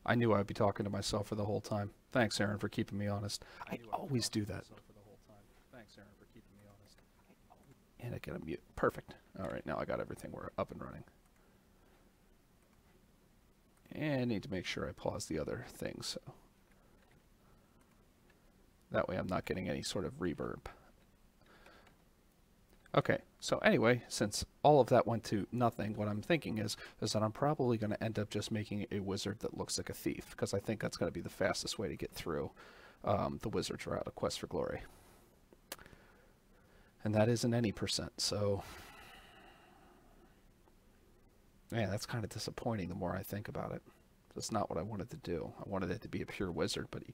I knew I'd be talking to myself for the whole time. Thanks, Aaron, for keeping me honest. I always do that. And I get a mute. Perfect. All right, now I got everything. We're up and running. And I need to make sure I pause the other thing, so that way I'm not getting any sort of reverb. Okay, so anyway, since all of that went to nothing, what I'm thinking is that I'm probably going to end up just making a wizard that looks like a thief, because I think that's going to be the fastest way to get through the wizard's route of Quest for Glory. And that isn't any %, so man, that's kind of disappointing the more I think about it. That's not what I wanted to do. I wanted it to be a pure wizard, but you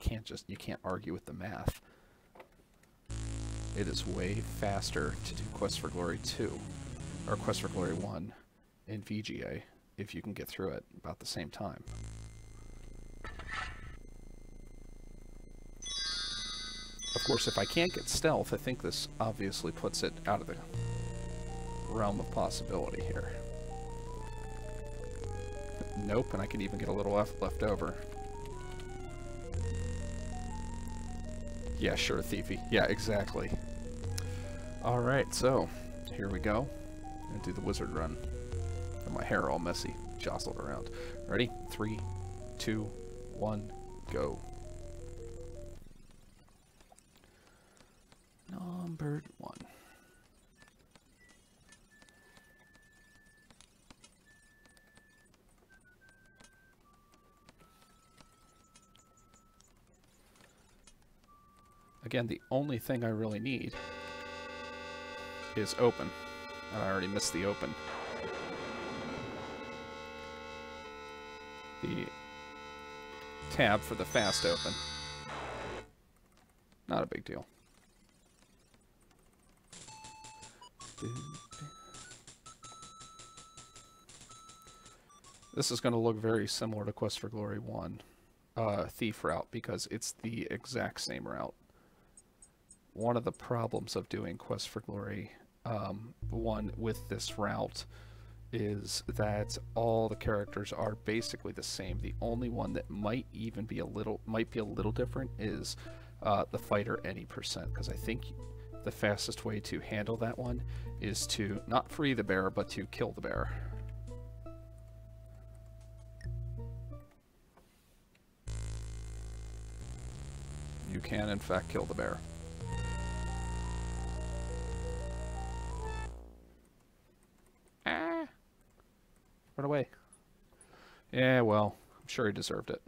can't argue with the math. It is way faster to do Quest for Glory 2, or Quest for Glory 1 in VGA, if you can get through it about the same time. Of course, if I can't get stealth, I think this obviously puts it out of the realm of possibility here. Nope, and I can even get a little left over. Yeah, sure, thiefy. Yeah, exactly. Alright, so here we go. And do the wizard run. And my hair all messy, jostled around. Ready? 3, 2, 1, go. Numbered 1. Again, the only thing I really need is open. And I already missed the open. The tab for the fast open. Not a big deal. This is going to look very similar to Quest for Glory 1 Thief route, because it's the exact same route. One of the problems of doing Quest for Glory 1 with this route is that all the characters are basically the same. The only one that might be a little different is the fighter any %, because I think the fastest way to handle that one is to not free the bear, but to kill the bear. You can, in fact, kill the bear. Ah! Run away. Yeah, well, I'm sure he deserved it.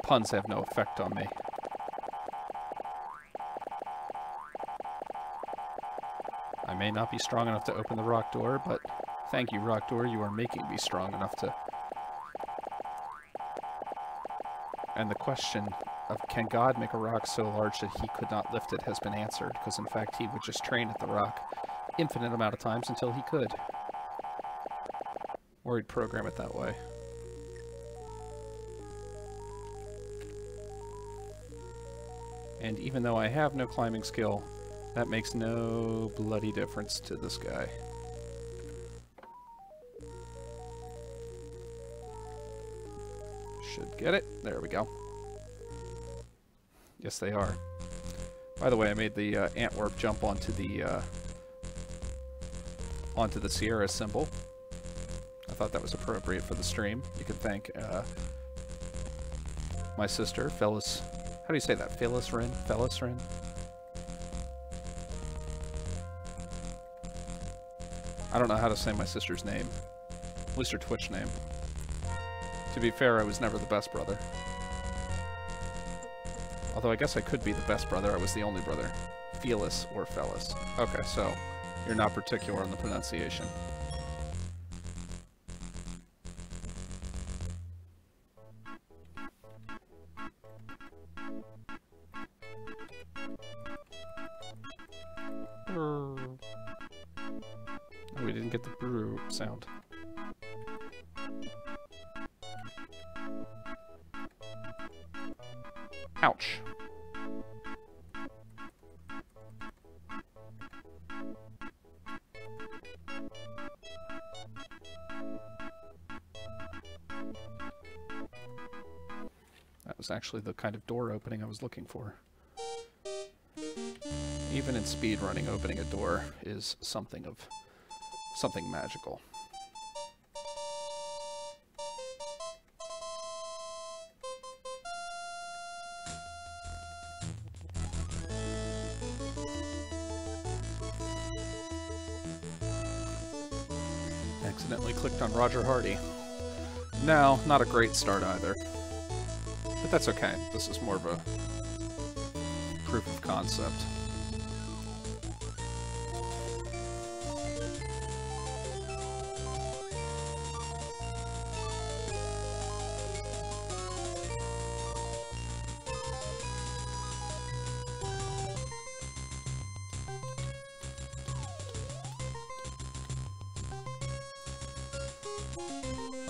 Puns have no effect on me. I may not be strong enough to open the rock door, but thank you, rock door, you are making me strong enough to... And the question of can God make a rock so large that he could not lift it has been answered, because in fact he would just train at the rock infinite amount of times until he could. Or he'd program it that way. And even though I have no climbing skill, that makes no bloody difference to this guy. Should get it. There we go. Yes, they are. By the way, I made the Antwerp jump onto the Sierra symbol. I thought that was appropriate for the stream. You can thank my sister, Phyllis. How do you say that? Phyllis Rin? Phyllis Rin? I don't know how to say my sister's name. At least her Twitch name. To be fair, I was never the best brother. Although I guess I could be the best brother. I was the only brother. Phyllis or Phyllis. Okay, so you're not particular in the pronunciation. didn't get the brew sound. Ouch. That was actually the kind of door opening I was looking for. Even in speedrunning, opening a door is something magical. Accidentally clicked on Roger Hardy. No, not a great start either. But that's okay. This is more of a proof of concept.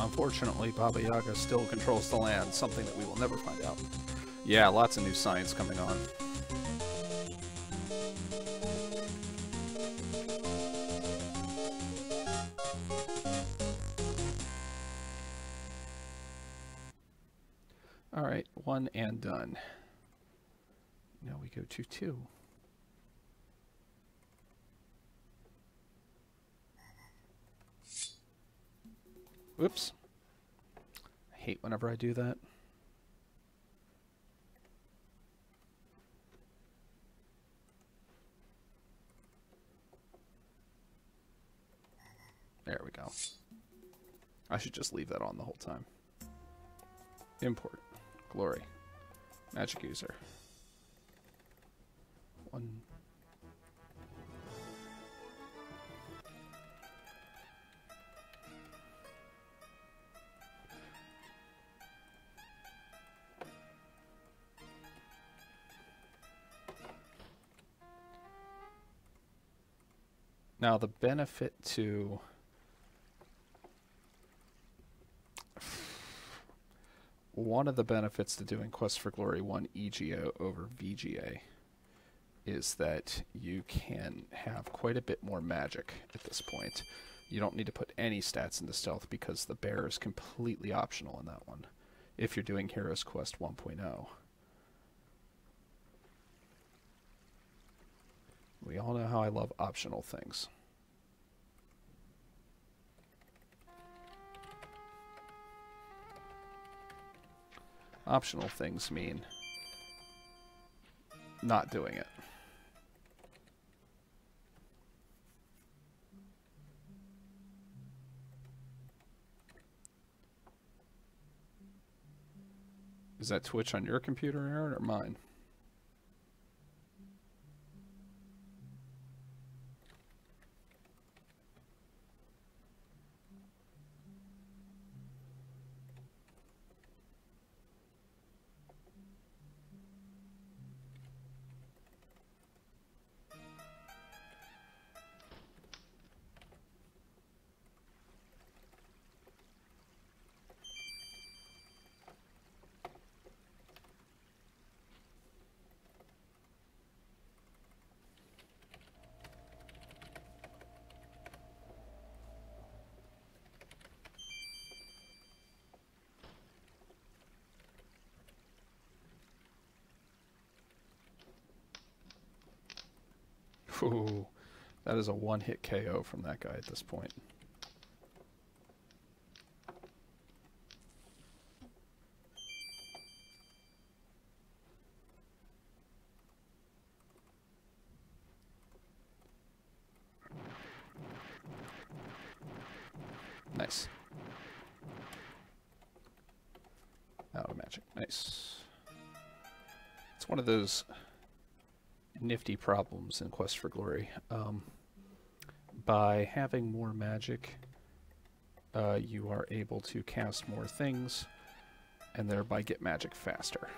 Unfortunately, Baba Yaga still controls the land, something that we will never find out. Yeah, lots of new science coming on. Alright, 1 and done. Now we go to 2. Whoops. I hate whenever I do that. There we go. I should just leave that on the whole time. Import. Glory. Magic user. 1. Now the benefit to one of the benefits to doing Quest for Glory 1 EGO over VGA is that you can have quite a bit more magic at this point. You don't need to put any stats into stealth because the bear is completely optional in that one if you're doing Heroes Quest 1.0. We all know how I love optional things. Optional things mean not doing it. Is that Twitch on your computer, Aaron, or mine? Ooh, that is a one-hit KO from that guy at this point. Nice. Out of magic. Nice. It's one of those nifty problems in Quest for Glory. By having more magic, you are able to cast more things and thereby get magic faster.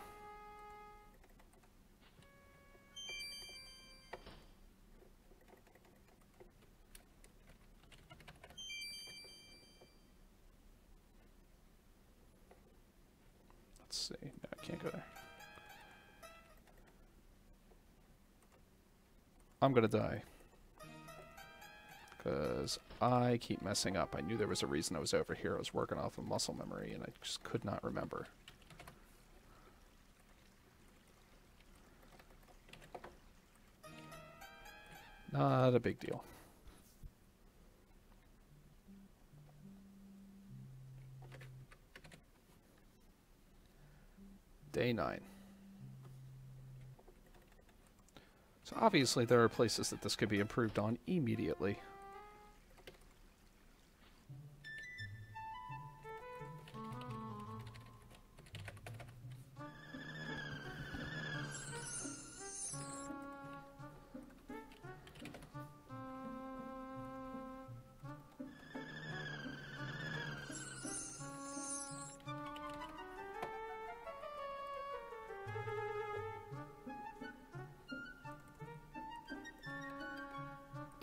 can't go there. I'm gonna die. Because I keep messing up. I knew there was a reason I was over here. I was working off of muscle memory, and I just could not remember. Not a big deal. Day 9. So obviously there are places that this could be improved on immediately.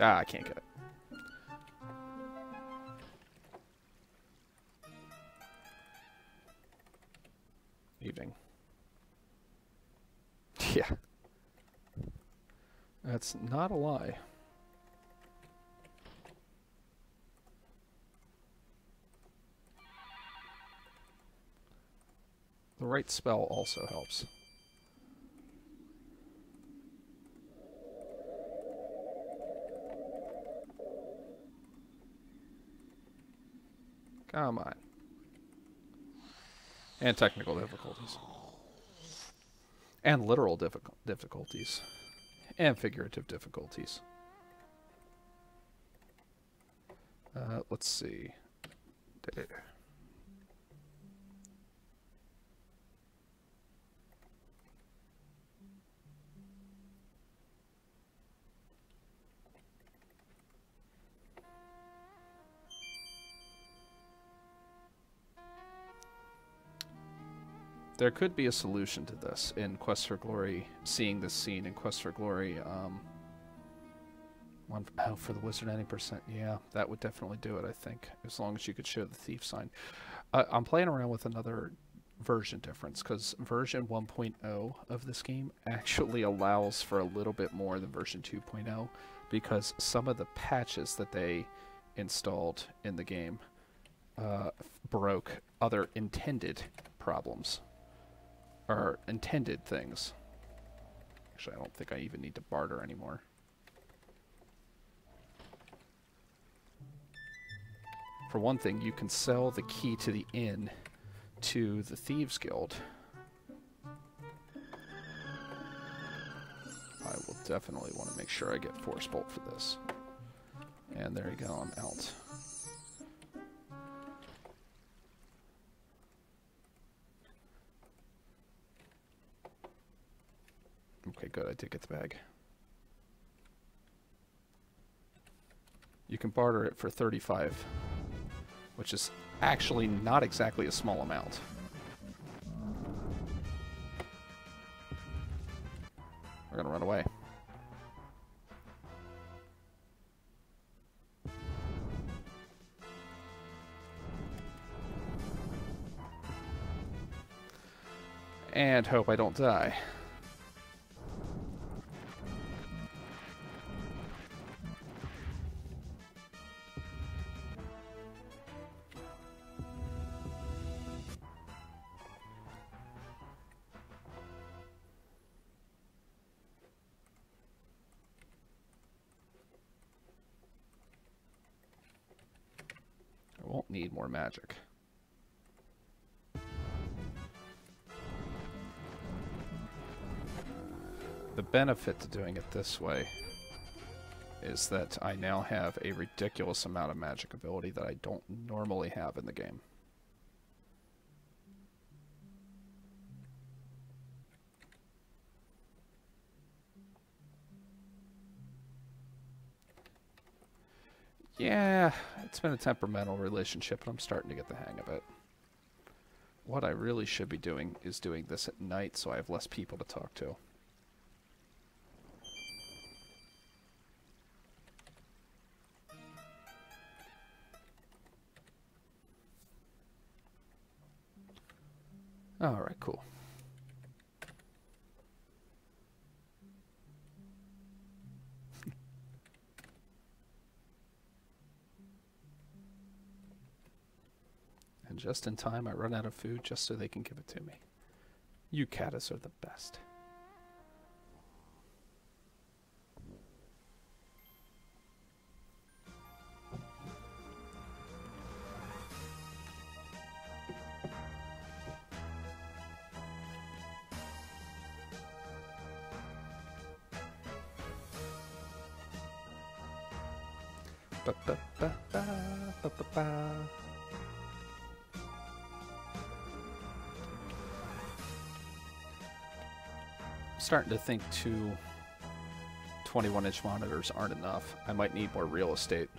Ah, I can't get it. Evening. Yeah. That's not a lie. The right spell also helps. Come on. And technical difficulties. And literal difficulties. And figurative difficulties. Let's see. There could be a solution to this in Quest for Glory, seeing this scene in Quest for Glory. For the wizard any percent. Yeah, that would definitely do it, I think, as long as you could show the thief sign. I'm playing around with another version difference, because version 1.0 of this game actually allows for a little bit more than version 2.0, because some of the patches that they installed in the game broke other intended problems. Or intended things. Actually, I don't think I even need to barter anymore. For one thing, you can sell the key to the inn to the Thieves Guild. I will definitely want to make sure I get Force Bolt for this. And there you go, I'm out. Okay, good. I did get the bag. You can barter it for 35, which is actually not exactly a small amount. We're gonna run away. And hope I don't die. Won't need more magic. The benefit to doing it this way is that I now have a ridiculous amount of magic ability that I don't normally have in the game. Yeah, it's been a temperamental relationship, and I'm starting to get the hang of it. What I really should be doing is doing this at night so I have less people to talk to. Alright, cool. And just in time, I run out of food just so they can give it to me. You caddis are the best. Ba, ba, ba, ba, ba, ba, ba. I'm starting to think 21-inch monitors aren't enough. I might need more real estate.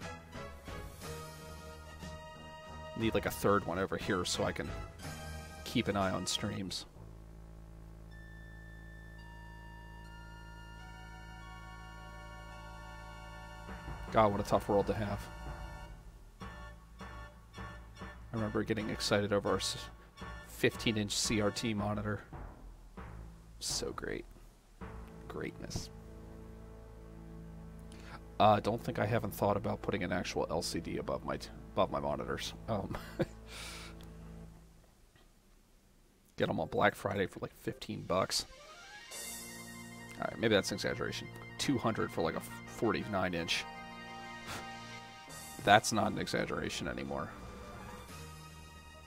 Need like a third one over here so I can keep an eye on streams. God, what a tough world to have. I remember getting excited over our 15-inch CRT monitor. So great. Greatness. Don't think I haven't thought about putting an actual LCD above my monitors. Get them on Black Friday for like 15 bucks. Alright, maybe that's an exaggeration. 200 for like a 49-inch. That's not an exaggeration anymore.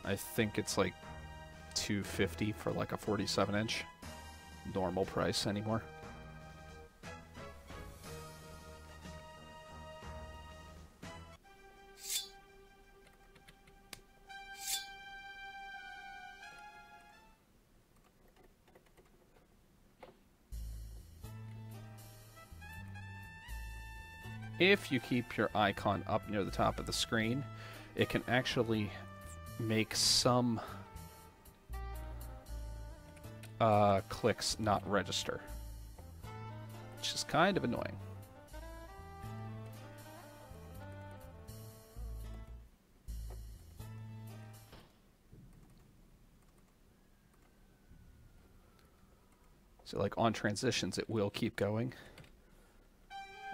I think it's like $250 for like a 47-inch. Normal price anymore. If you keep your icon up near the top of the screen, it can actually make some clicks not register, which is kind of annoying. So like on transitions, it will keep going,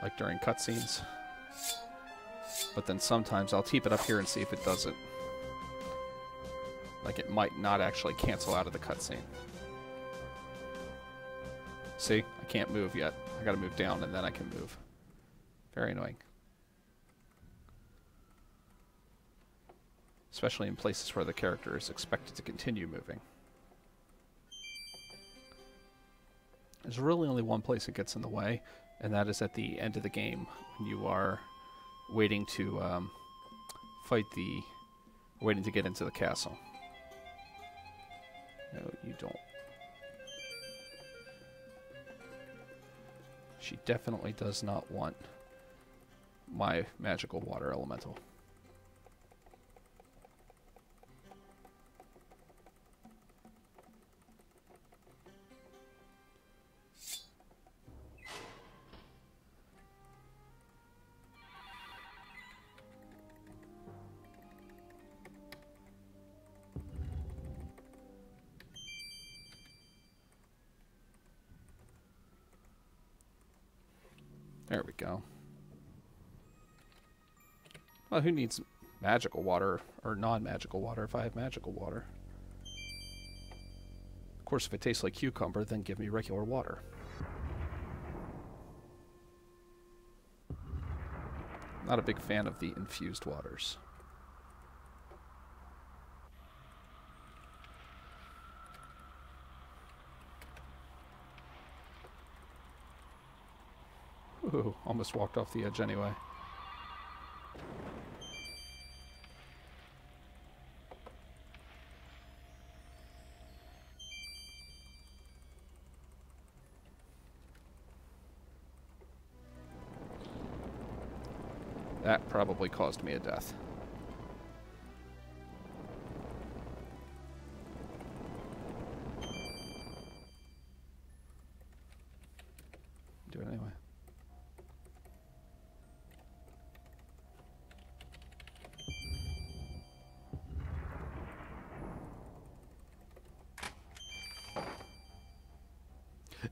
like during cutscenes. But then sometimes I'll keep it up here and see if it does it. Like it might not actually cancel out of the cutscene. See? I can't move yet. I gotta move down and then I can move. Very annoying. Especially in places where the character is expected to continue moving. There's really only one place it gets in the way, and that is at the end of the game when you are waiting to waiting to get into the castle. No, you don't. She definitely does not want my magical water elemental. There we go. Well, who needs magical water or non-magical water if I have magical water? Of course, if it tastes like cucumber, then give me regular water. Not a big fan of the infused waters. Ooh, almost walked off the edge anyway. That probably caused me a death. Do it anyway.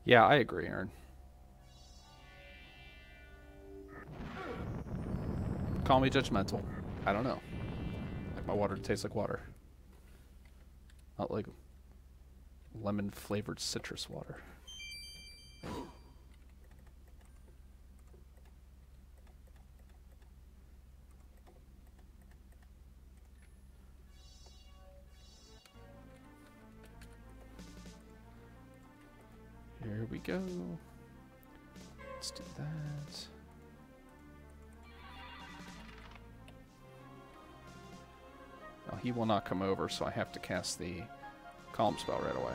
Yeah, I agree, Aaron. Call me judgmental. I don't know. Like my water tastes like water. Not like lemon flavored citrus water. Here we go. Let's do that. Oh, he will not come over, so I have to cast the calm spell right away.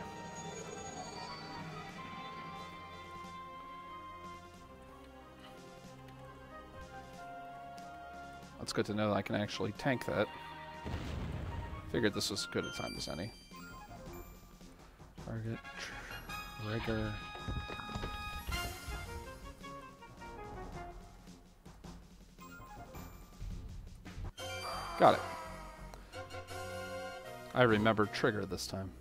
That's good to know that I can actually tank that. Figured this was as good a time as any. Target, trigger. Got it. I remembered trigger this time.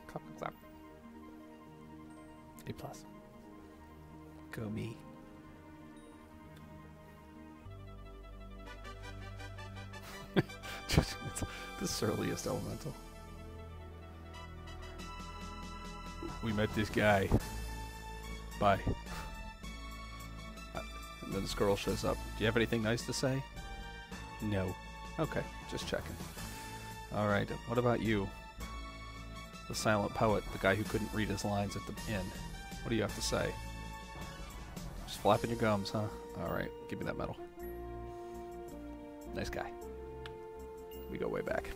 Clap. A+. Go me. It's the surliest elemental. We met this guy. Bye. And then this girl shows up. Do you have anything nice to say? No. Okay, just checking. Alright, what about you? The silent poet, the guy who couldn't read his lines at the inn. What do you have to say? Just flapping your gums, huh? Alright, give me that medal. Nice guy. We go way back.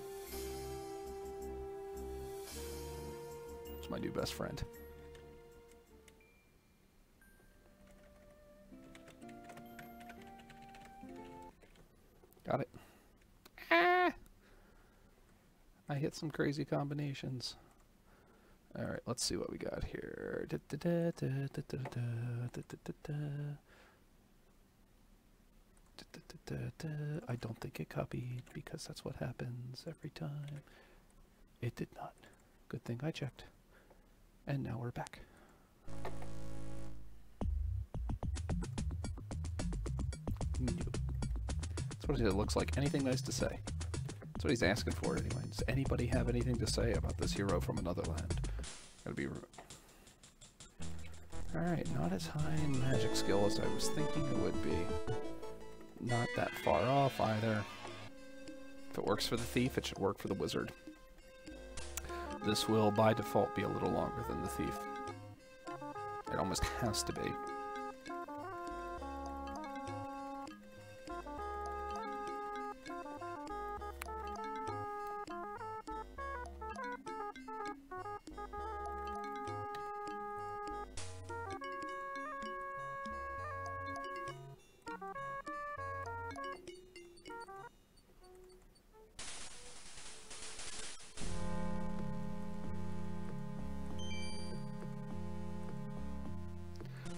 It's my new best friend. Got it. Ah! I hit some crazy combinations. Alright, let's see what we got here. I don't think it copied, because that's what happens every time. It did not. Good thing I checked. And now we're back. That's what it looks like. Anything nice to say? That's what he's asking for anyway. Does anybody have anything to say about this hero from another land? Gotta be... Alright, not as high in magic skill as I was thinking it would be. Not that far off either. If it works for the thief, it should work for the wizard. This will, by default, be a little longer than the thief. It almost has to be.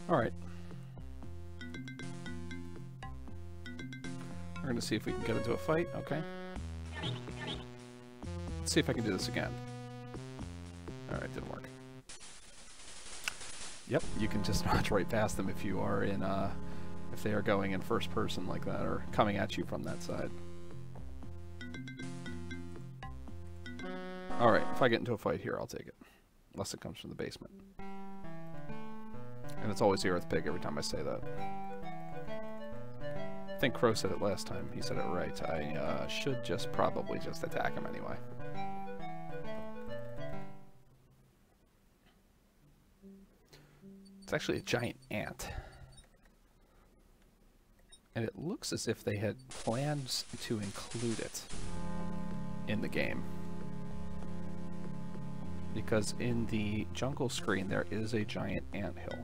Alright. We're going to see if we can get into a fight. Okay. Let's see if I can do this again. Alright, didn't work. Yep, you can just march right past them if you are in, if they are going in first person like that, or coming at you from that side. Alright, if I get into a fight here, I'll take it. Unless it comes from the basement. And it's always the Earth Pig every time I say that. I think Crow said it last time. He said it right. I should just probably just attack him anyway. It's actually a giant ant. And it looks as if they had plans to include it in the game. Because in the jungle screen there is a giant anthill.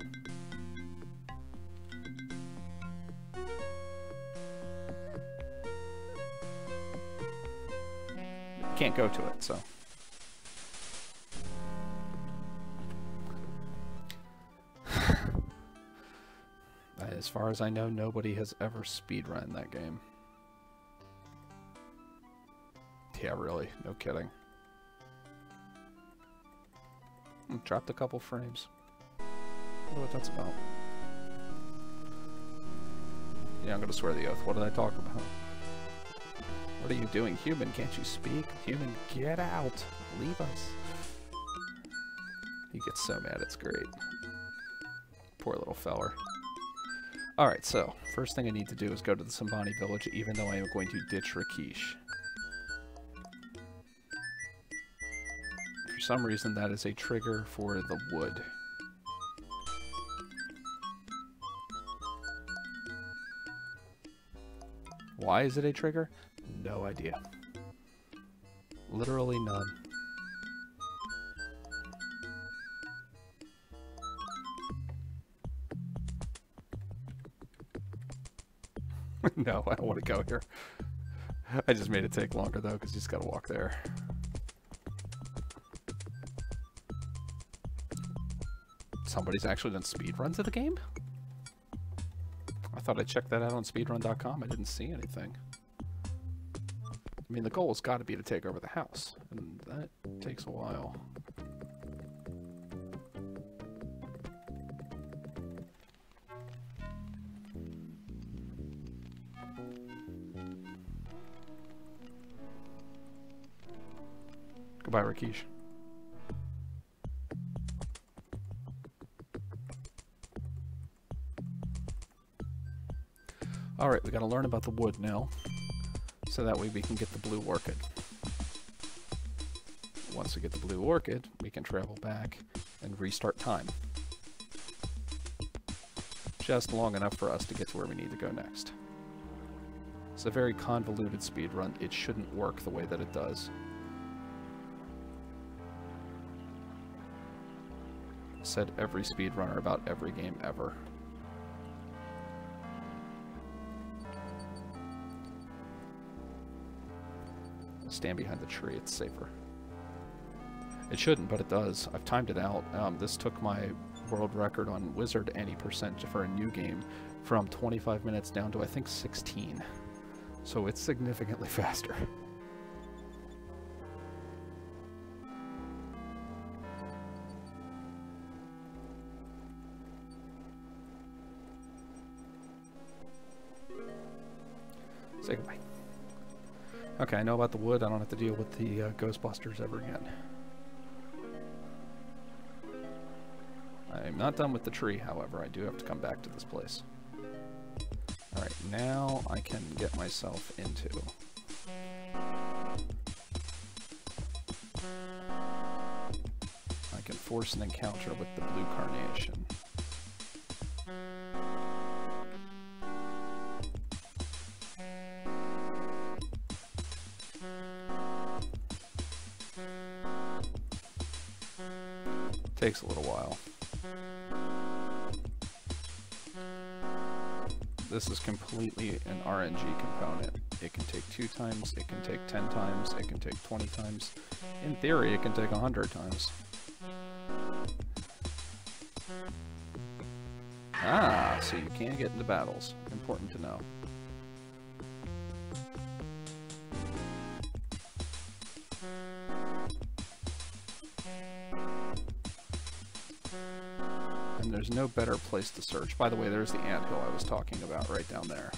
Can't go to it, so. As far as I know, nobody has ever speedrun that game. Yeah, really. No kidding. Dropped a couple frames. I wonder what that's about. Yeah, I'm gonna swear the oath. What did I talk about? What are you doing, human? Can't you speak? Human, get out! Leave us. He gets so mad, it's great. Poor little feller. Alright, so, first thing I need to do is go to the Sambani village, even though I am going to ditch Rakesh. For some reason, that is a trigger for the wood. Why is it a trigger? No idea. Literally none. No, I don't want to go here. I just made it take longer though, because you just gotta walk there. Somebody's actually done speedruns of the game? I thought I checked that out on speedrun.com. I didn't see anything. I mean, the goal has got to be to take over the house, and that takes a while. Goodbye, Rakesh. Alright, we gotta learn about the wood now, so that way we can get the blue orchid. Once we get the blue orchid, we can travel back and restart time. Just long enough for us to get to where we need to go next. It's a very convoluted speedrun. It shouldn't work the way that it does. Said every speedrunner about every game ever. Stand behind the tree, it's safer. It shouldn't, but it does. I've timed it out. This took my world record on Wizard any percent for a new game from 25 minutes down to I think 16. So it's significantly faster. Say goodbye. Okay, I know about the wood. I don't have to deal with the Ghostbusters ever again. I'm not done with the tree, however. I do have to come back to this place. Alright, now I can get myself into... I can force an encounter with the blue carnation. Takes a little while. This is completely an RNG component. It can take 2 times, it can take 10 times, it can take 20 times. In theory, it can take 100 times. Ah, so you can get into battles. Important to know. And there's no better place to search. By the way, there's the anthill I was talking about right down there.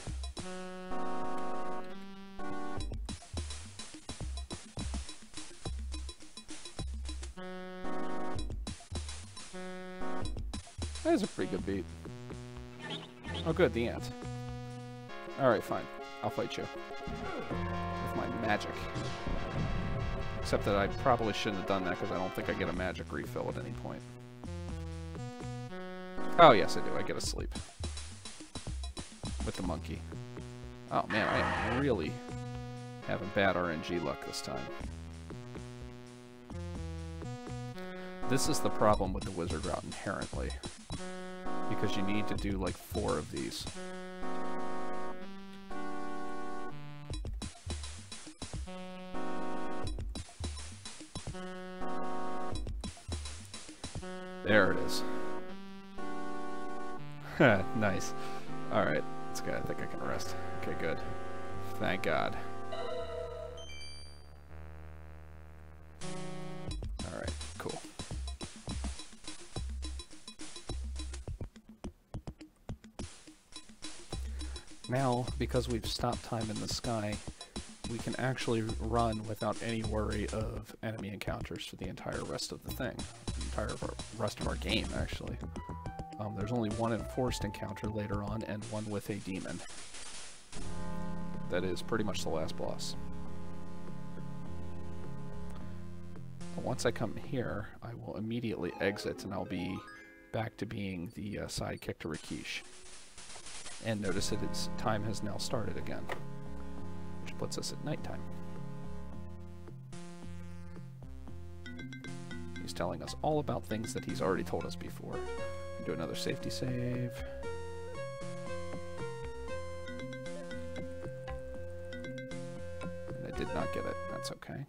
That is a pretty good beat. Oh good, the ant. Alright, fine. I'll fight you. With my magic. Except that I probably shouldn't have done that because I don't think I get a magic refill at any point. Oh yes I do, I get a sleep. With the monkey. Oh man, I am really having bad RNG luck this time. This is the problem with the wizard route inherently. Because you need to do like 4 of these. There it is. Nice. Alright, let's go. I think I can rest. Okay, good. Thank God. Now, because we've stopped time in the sky, we can actually run without any worry of enemy encounters for the entire rest of the thing. The entire rest of our game, actually. There's only one enforced encounter later on, and one with a demon. That is pretty much the last boss. Once I come here, I will immediately exit, and I'll be back to being the sidekick to Rikish. And notice that its time has now started again, which puts us at nighttime. He's telling us all about things that he's already told us before. Do another safety save. And I did not get it. That's okay.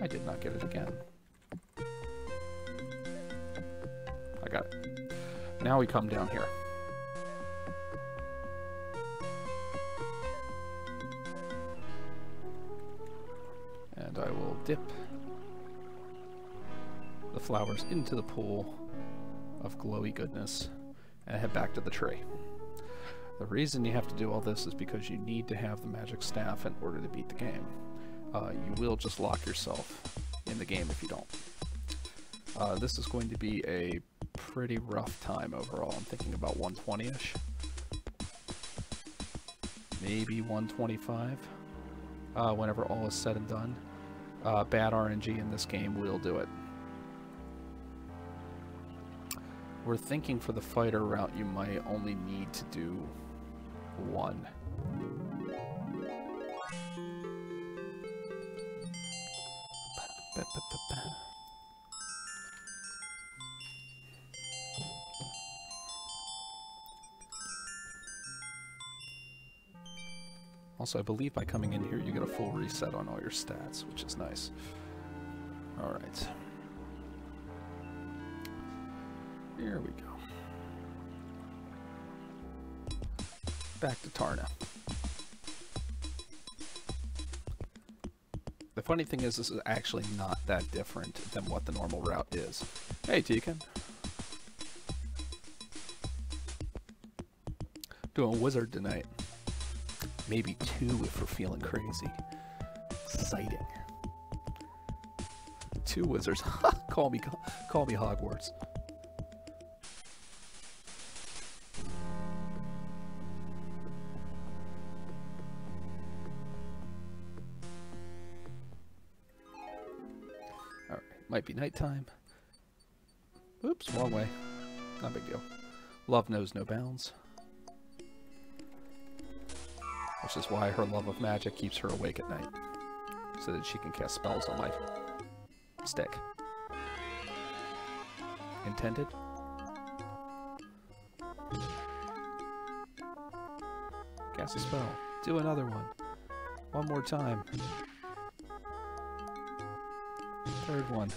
I did not get it again. I got it. Now we come down here. And I will dip the flowers into the pool of glowy goodness and head back to the tree. The reason you have to do all this is because you need to have the magic staff in order to beat the game. You will just lock yourself in the game if you don't. This is going to be a pretty rough time overall. I'm thinking about 120-ish. Maybe 125 whenever all is said and done. Bad RNG in this game will do it. We're thinking for the fighter route you might only need to do one. Also, I believe by coming in here you get a full reset on all your stats, which is nice. Alright. Here we go. Back to Tarna. The funny thing is, this is actually not that different than what the normal route is. Hey, Tekin. Doing wizard tonight. Maybe 2 if we're feeling crazy. Exciting. 2 wizards. call me Hogwarts. Alright, might be nighttime. Oops, wrong way. Not a big deal. Love knows no bounds. Which is why her love of magic keeps her awake at night. So that she can cast spells on my stick. Intended? Cast a spell. Do another one. One more time. Third one.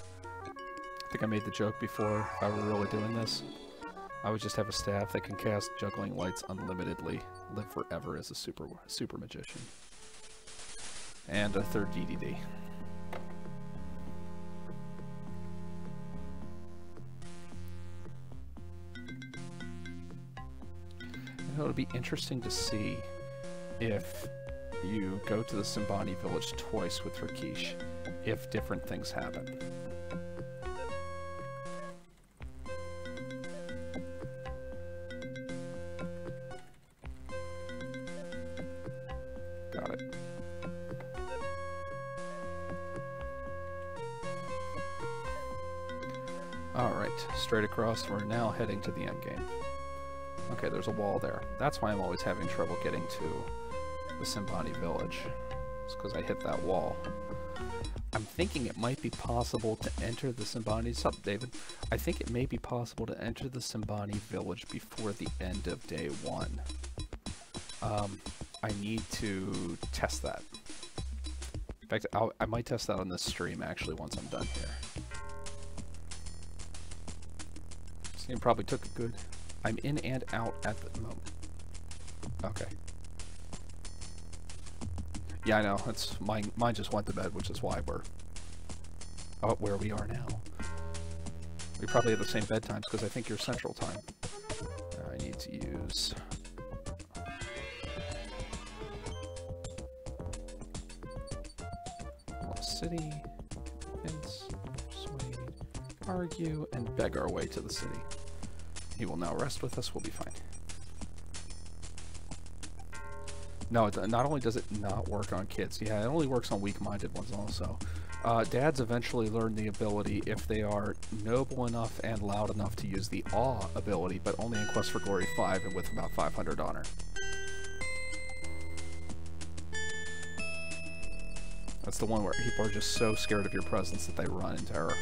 I think I made the joke before, if I were really doing this, I would just have a staff that can cast juggling lights unlimitedly, live forever as a super magician. And a third DDD. And it'll be interesting to see if you go to the Simbani village twice with Rikish, if different things happen. Got it. Alright, straight across, we're now heading to the end game. Okay, there's a wall there. That's why I'm always having trouble getting to the Simbani village. It's because I hit that wall. I'm thinking it might be possible to enter the Simbani... What's up, David? I think it may be possible to enter the Simbani village before the end of day 1. I need to test that. In fact, I might test that on this stream, actually, once I'm done here. This game probably took a good... I'm in and out at the moment. Okay. Yeah, I know. It's mine just went to bed, which is why we're out where we are now. We probably have the same bedtimes because I think you're Central Time. I need to use city, convince, persuade, argue, and beg our way to the city. He will now rest with us. We'll be fine. No, not only does it not work on kids, yeah, it only works on weak-minded ones also. Dads eventually learn the ability if they are noble enough and loud enough to use the awe ability, but only in Quest for Glory 5 and with about 500 honor. That's the one where people are just so scared of your presence that they run in terror.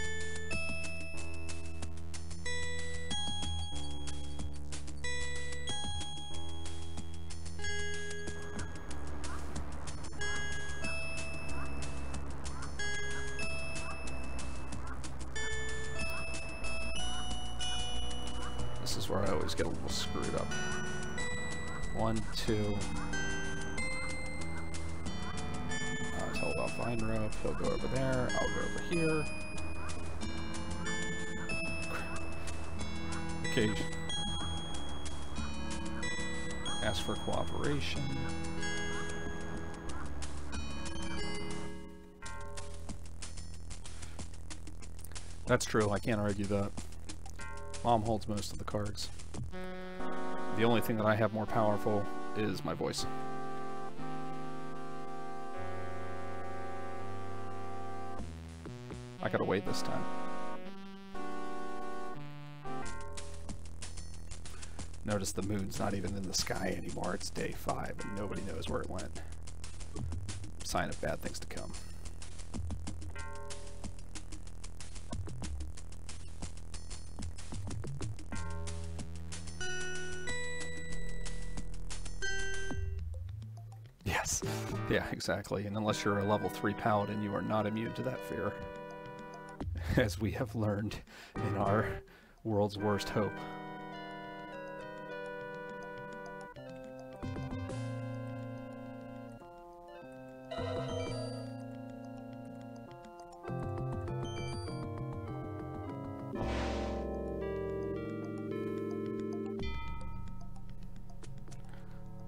This is where I always get a little screwed up. 1, 2... Tell about vine rope, he'll go over there, I'll go over here. Okay. Ask for cooperation. That's true, I can't argue that. Mom holds most of the cards. The only thing that I have more powerful is my voice. I gotta wait this time. Notice the moon's not even in the sky anymore. It's day 5 and nobody knows where it went. Sign of bad things to come. Yes. Yeah, exactly. And unless you're a level 3 paladin, you are not immune to that fear. As we have learned in our world's worst hope.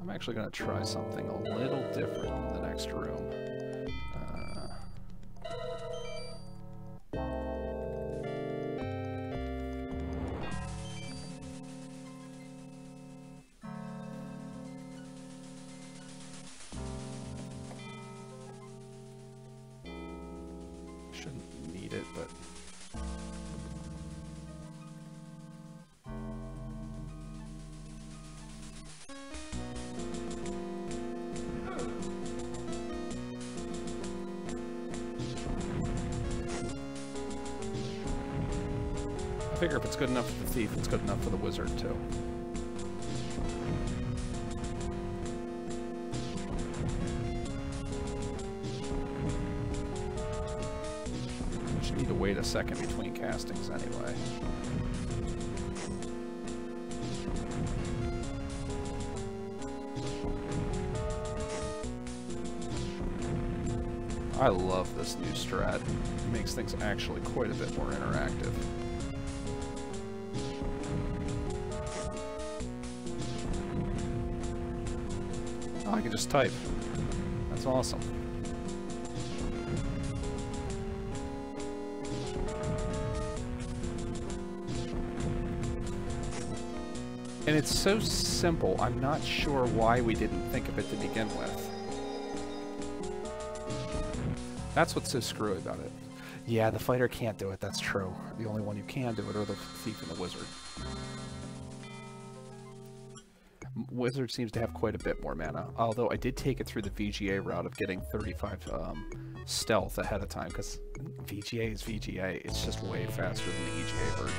I'm actually going to try something a little different in the next room. Shouldn't need it, but... I figure if it's good enough for the thief, it's good enough for the wizard, too. Just need to wait a second between castings anyway. I love this new strat. It makes things actually quite a bit more interactive. Oh, I can just type. That's awesome. And it's so simple, I'm not sure why we didn't think of it to begin with. That's what's so screwy about it. Yeah, the fighter can't do it, that's true. The only one who can do it are the thief and the wizard. Wizard seems to have quite a bit more mana, although I did take it through the VGA route of getting 35 stealth ahead of time, because VGA is VGA, it's just way faster than the EGA version.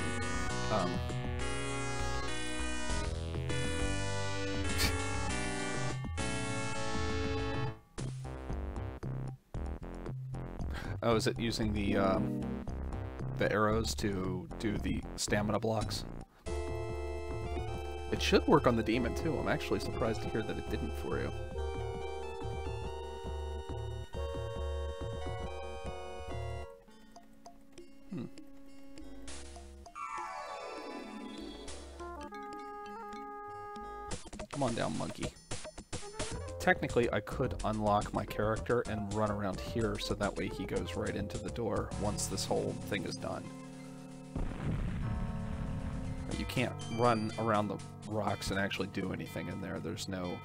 Oh, is it using the arrows to do the stamina blocks? It should work on the demon, too. I'm actually surprised to hear that it didn't for you. Come on down, monkey. Technically, I could unlock my character and run around here so that way he goes right into the door once this whole thing is done. But you can't run around the rocks and actually do anything in there. There's no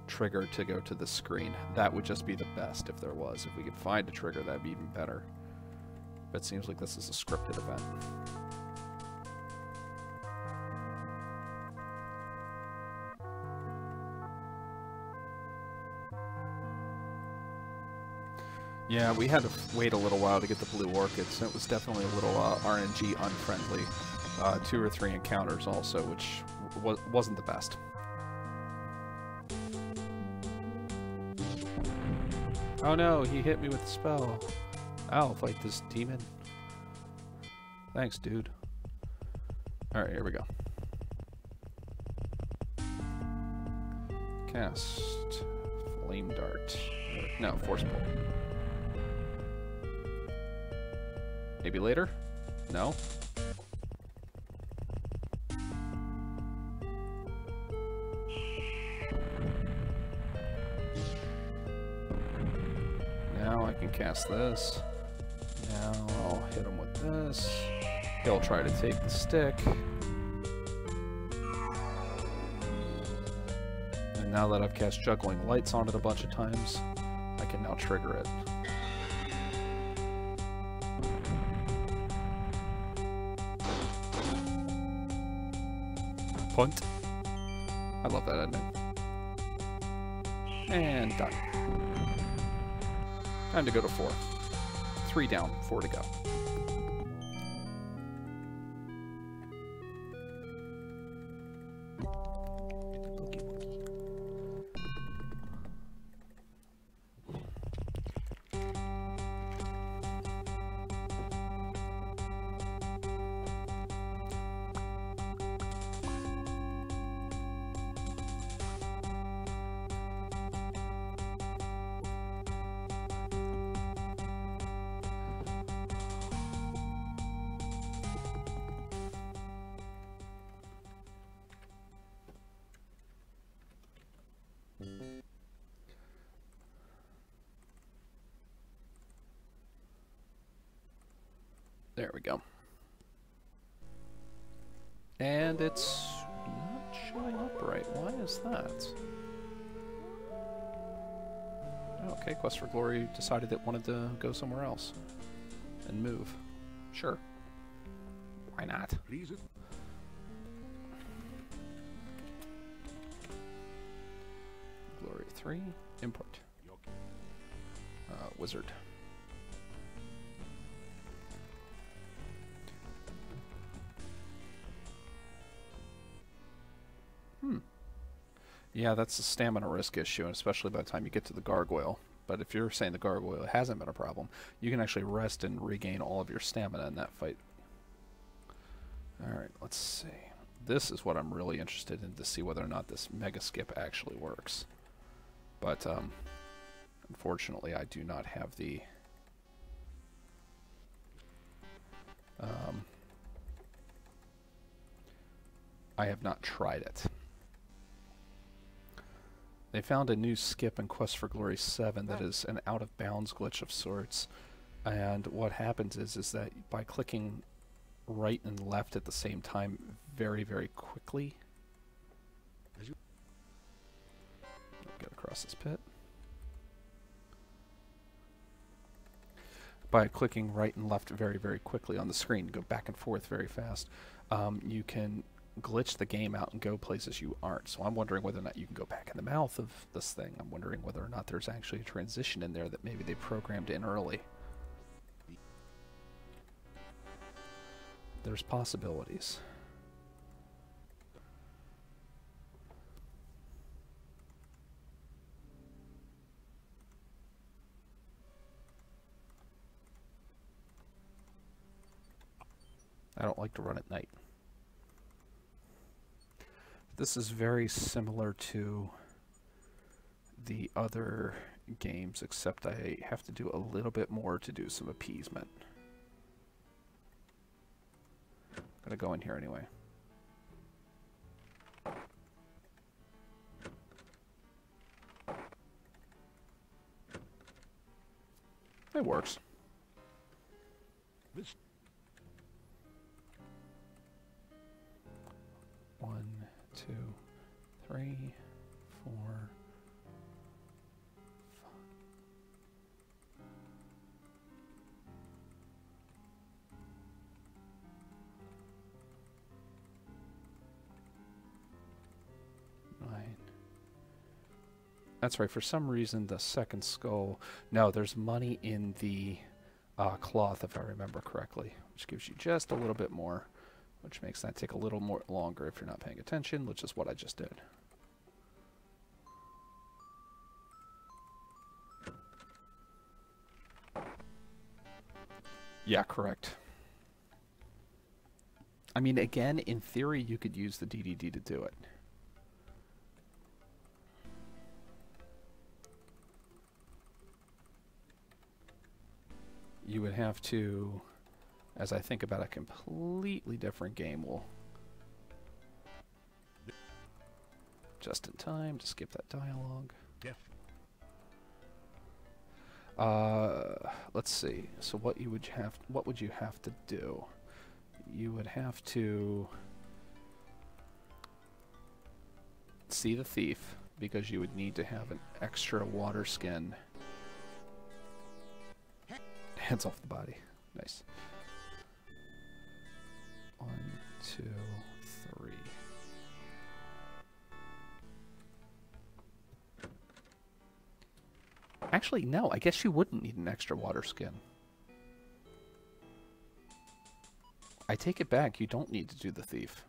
trigger to go to the screen. That would just be the best if there was. If we could find a trigger, that'd be even better. But it seems like this is a scripted event. Yeah, we had to wait a little while to get the blue orchids, and it was definitely a little RNG unfriendly. 2 or 3 encounters also, which wasn't the best. Oh no, he hit me with a spell. I'll fight this demon. Thanks, dude. Alright, here we go. Cast Flame Dart. No, Force Pull. Maybe later? No? Now I can cast this. Now I'll hit him with this. He'll try to take the stick. And now that I've cast Juggling Lights on it a bunch of times, I can now trigger it. Punt. I love that ending. And done. Time to go to 4. 3 down, 4 to go. There we go. And it's not showing up right. Why is that? Okay, Quest for Glory decided it wanted to go somewhere else and move. Sure. Why not? Please. Glory 3, import. Wizard. Yeah, that's a stamina risk issue, and especially by the time you get to the gargoyle. But if you're saying the gargoyle hasn't been a problem, you can actually rest and regain all of your stamina in that fight. Alright, let's see. This is what I'm really interested in to see whether or not this mega skip actually works. But, unfortunately, I do not have the... I have not tried it. They found a new skip in Quest for Glory 7 that is an out-of-bounds glitch of sorts. And what happens is that by clicking right and left at the same time very, very quickly... Get across this pit. By clicking right and left very, very quickly on the screen, go back and forth very fast, you can glitch the game out and go places you aren't. So I'm wondering whether or not you can go back in the mouth of this thing. I'm wondering whether or not there's actually a transition in there that maybe they programmed in early. There's possibilities. I don't like to run at night. This is very similar to the other games, except I have to do a little bit more to do some appeasement. Gotta go in here anyway. It works. This 1, 2, 3, 4, 5, 9. That's right. For some reason, the second skull... No, there's money in the cloth, if I remember correctly, which gives you just a little bit more, which makes that take a little more longer if you're not paying attention, which is what I just did. Yeah, correct. I mean, again, in theory, you could use the DDD to do it. You would have to, as I think about a completely different game, we'll just in time to skip that dialogue. Yes. Let's see. So what would you have to do? You would have to see the thief, because you would need to have an extra water skin. Hands off the body. Nice. 1, 2, 3. Actually, no. I guess you wouldn't need an extra water skin. I take it back. You don't need to do the thief.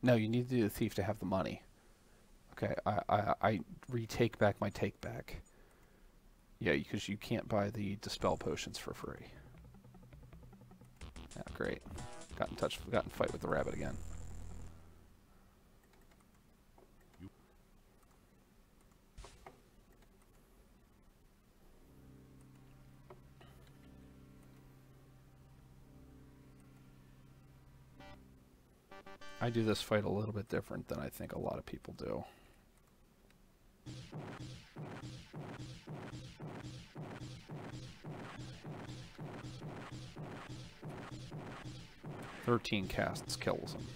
No, you need to do the thief to have the money. Okay, I retake back my take back. Yeah, because you can't buy the dispel potions for free. Yeah, great. Got in fight with the rabbit again. I do this fight a little bit different than I think a lot of people do. "13 casts kills him."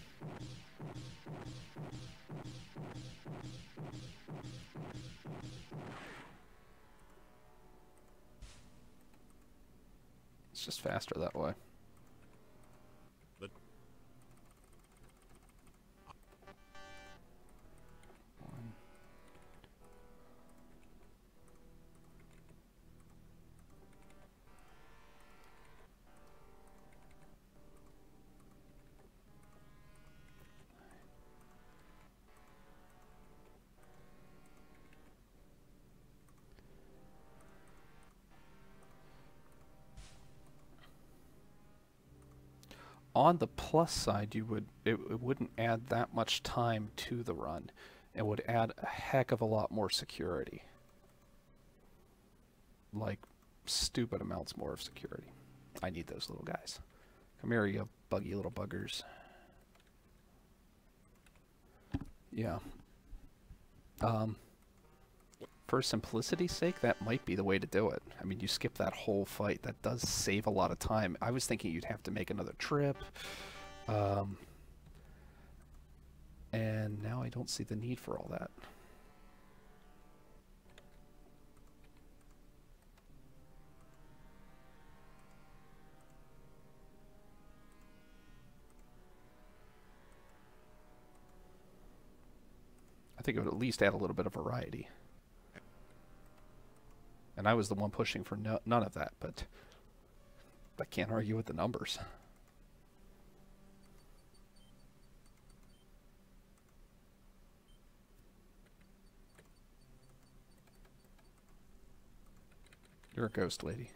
It's just faster that way. On the plus side, it wouldn't add that much time to the run. It would add a heck of a lot more security. Like, stupid amounts more of security. I need those little guys. Come here, you buggy little buggers. Yeah. For simplicity's sake, that might be the way to do it. I mean, you skip that whole fight. That does save a lot of time. I was thinking you'd have to make another trip. And now I don't see the need for all that. I think it would at least add a little bit of variety. And I was the one pushing for none of that, but I can't argue with the numbers. You're a ghost, lady.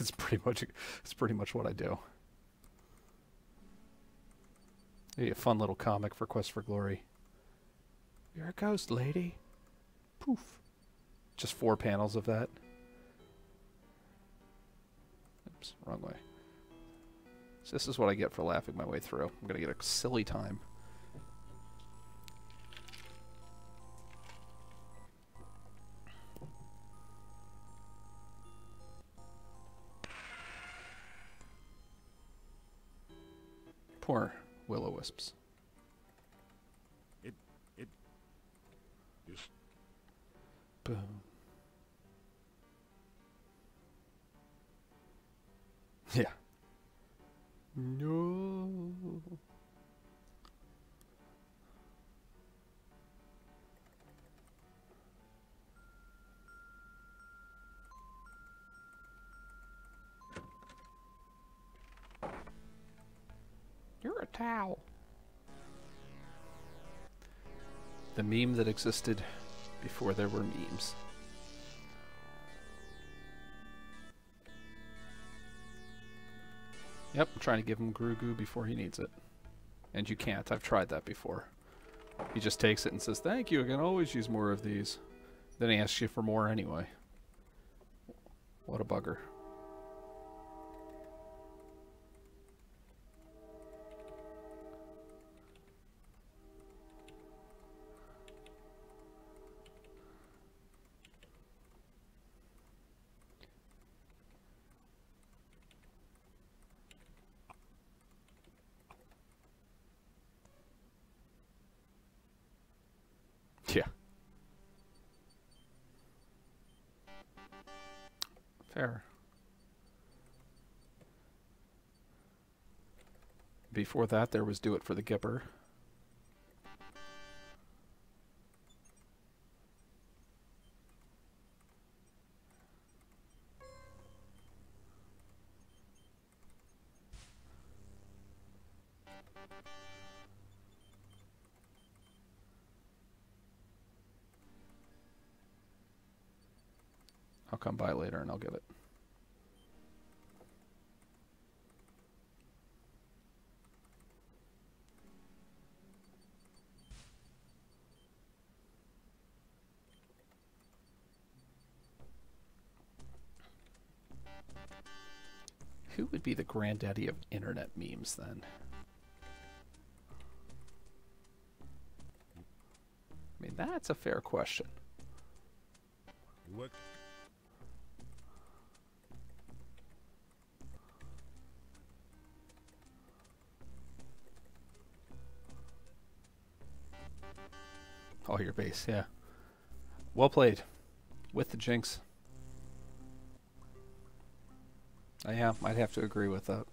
it's pretty much what I do. Maybe a fun little comic for Quest for Glory. You're a ghost, lady. Poof. Just 4 panels of that. Oops, wrong way. So this is what I get for laughing my way through. I'm going to get a silly time. Poor will-o-wisps. It just Boom. Yeah. No. You're a towel. The meme that existed before there were memes. Yep, I'm trying to give him Grogu before he needs it. And you can't. I've tried that before. He just takes it and says, thank you, I can always use more of these. Then he asks you for more anyway. What a bugger. Yeah. Fair. Before that, there was Do It for the Gipper. I'll come by later and I'll get it. Who would be the granddaddy of internet memes then? I mean, that's a fair question. what? Oh, your base, yeah. Well played. With the jinx. Yeah, I'd have to agree with that.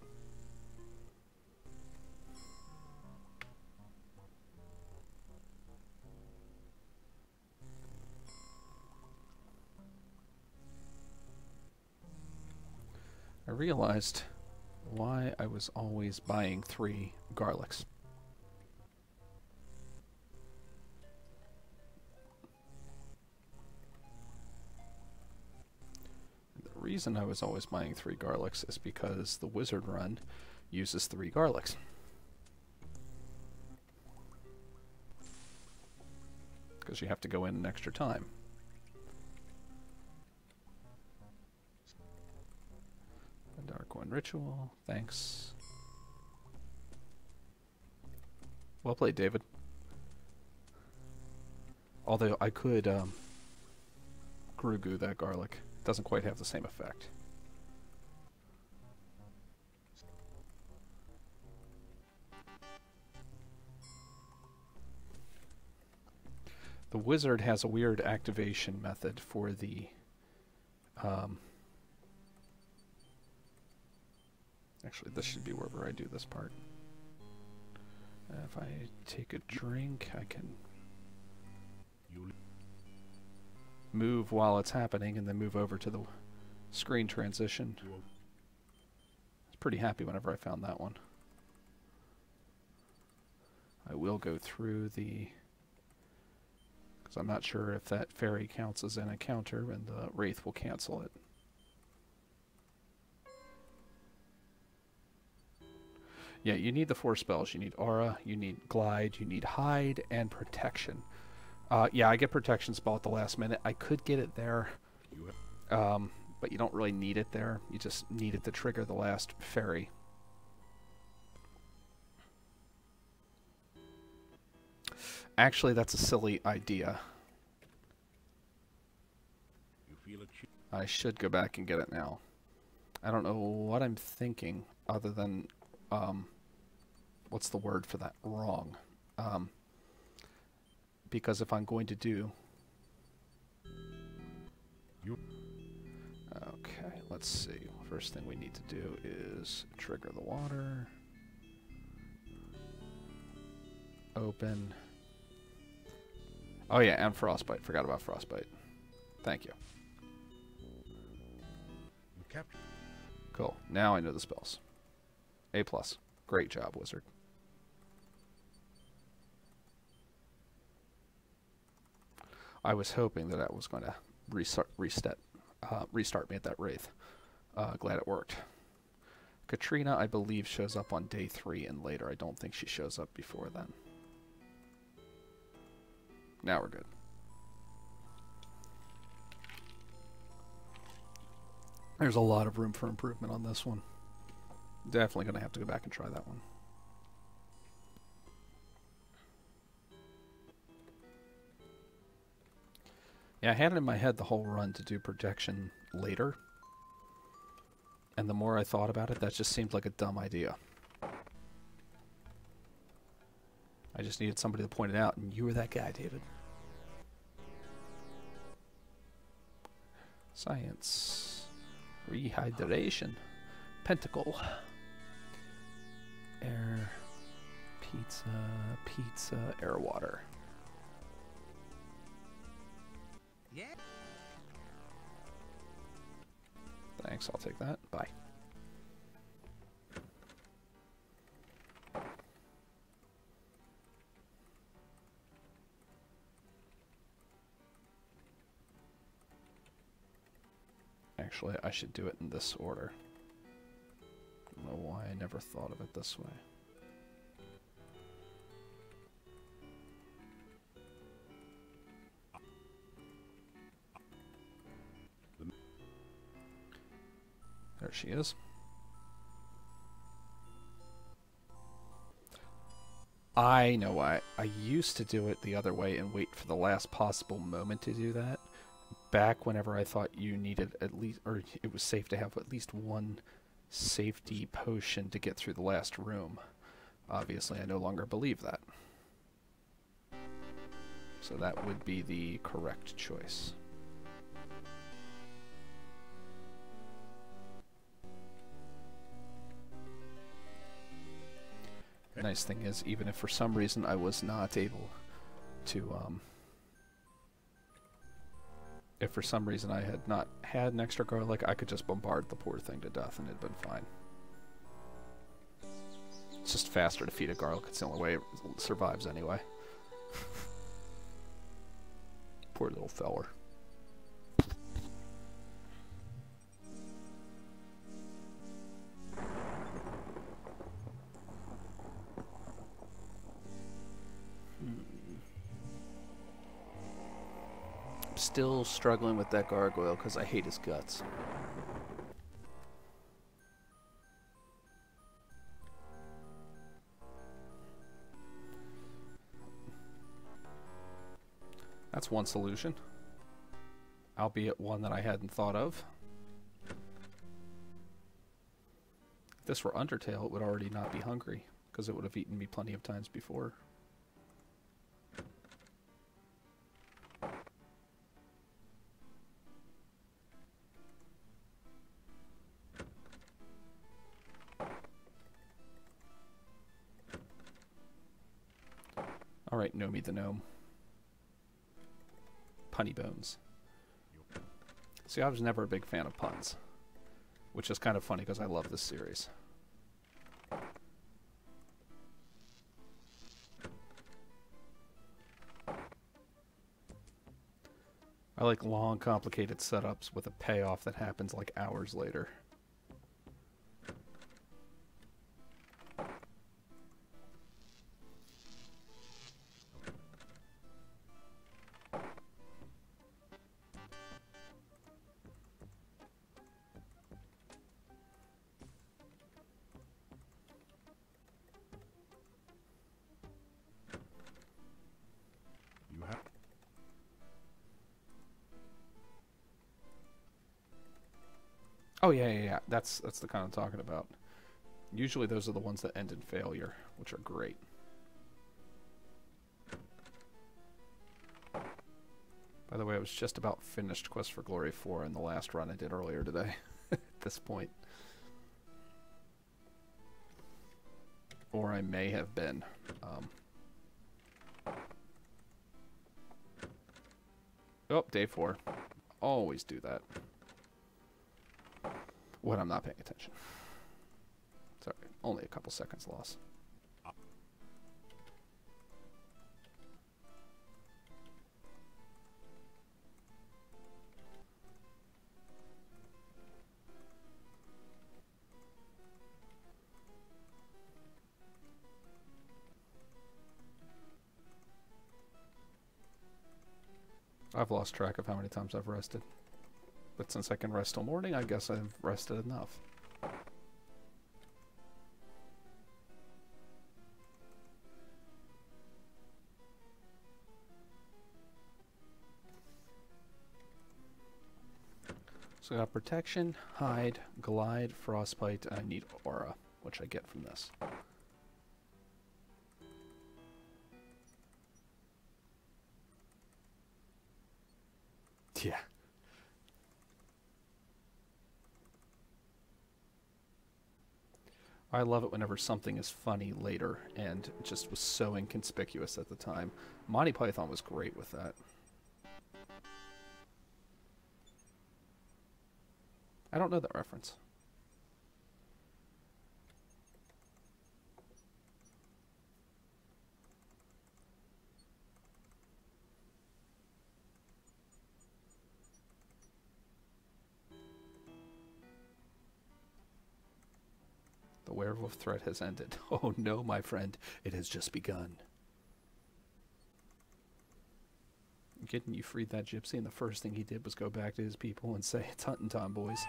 I realized why I was always buying 3 garlics. The reason I was always buying 3 garlics is because the wizard run uses 3 garlics. Because you have to go in an extra time. A Dark One Ritual, thanks. Well played, David. Although I could Grogu that garlic. Doesn't quite have the same effect. The wizard has a weird activation method for the actually, this should be wherever I do this part. If I take a drink, I can move while it's happening and then move over to the screen transition. I was pretty happy whenever I found that one. I will go through the... because I'm not sure if that fairy counts as an encounter and the wraith will cancel it. Yeah, you need the 4 spells. You need Aura, you need Glide, you need Hide, and Protection. Yeah, I get Protection spell at the last minute. I could get it there, You have but you don't really need it there. You just need it to trigger the last fairy. Actually, that's a silly idea. you feel a chill. I should go back and get it now. I don't know what I'm thinking other than, what's the word for that? Wrong. Because if I'm going to do... Okay, let's see. First thing we need to do is trigger the water. Open. Oh yeah, and Frostbite. Forgot about Frostbite. Thank you. You capture. Cool. Now I know the spells. A+. Great job, wizard. I was hoping that that was going to restart me at that Wraith. Glad it worked. Katrina, I believe, shows up on day 3 and later. I don't think she shows up before then. Now we're good. There's a lot of room for improvement on this one. Definitely going to have to go back and try that one. Yeah, I had it in my head the whole run to do protection later. And the more I thought about it, that just seemed like a dumb idea. I just needed somebody to point it out, and you were that guy, David. Science. Rehydration. Pentacle. Air. Pizza. Air, water. Yeah. Thanks, I'll take that. Bye. Actually, I should do it in this order. I don't know why I never thought of it this way. There she is. I know why. I used to do it the other way and wait for the last possible moment to do that. Back whenever I thought you needed at least, or it was safe to have at least one safety potion to get through the last room. Obviously, I no longer believe that. So that would be the correct choice. The nice thing is, even if for some reason I was not able to, if for some reason I had not had an extra garlic, I could just bombard the poor thing to death and it'd been fine. It's just faster to feed a garlic. It's the only way it survives anyway. Poor little feller. Still struggling with that gargoyle because I hate his guts. That's one solution, albeit one that I hadn't thought of. If this were Undertale, it would already not be hungry because it would have eaten me plenty of times before. Alright, Nomi the gnome. Punny bones. See, I was never a big fan of puns, which is kind of funny because I love this series. I like long, complicated setups with a payoff that happens like hours later. Oh yeah, yeah, yeah. That's the kind I'm talking about. Usually those are the ones that end in failure, which are great. By the way, I was just about finished Quest for Glory 4 in the last run I did earlier today. At this point. Or I may have been. Oh, day 4. Always do that. When I'm not paying attention. Sorry, only a couple seconds loss. I've lost track of how many times I've rested. But since I can rest till morning, I guess I've rested enough. So I got protection, hide, glide, frostbite, and I need aura, which I get from this. Yeah. I love it whenever something is funny later and it just was so inconspicuous at the time. Monty Python was great with that. I don't know that reference. The werewolf threat has ended. Oh no, my friend, it has just begun. Getting you freed that gypsy, and the first thing he did was go back to his people and say, "It's hunting time, boys."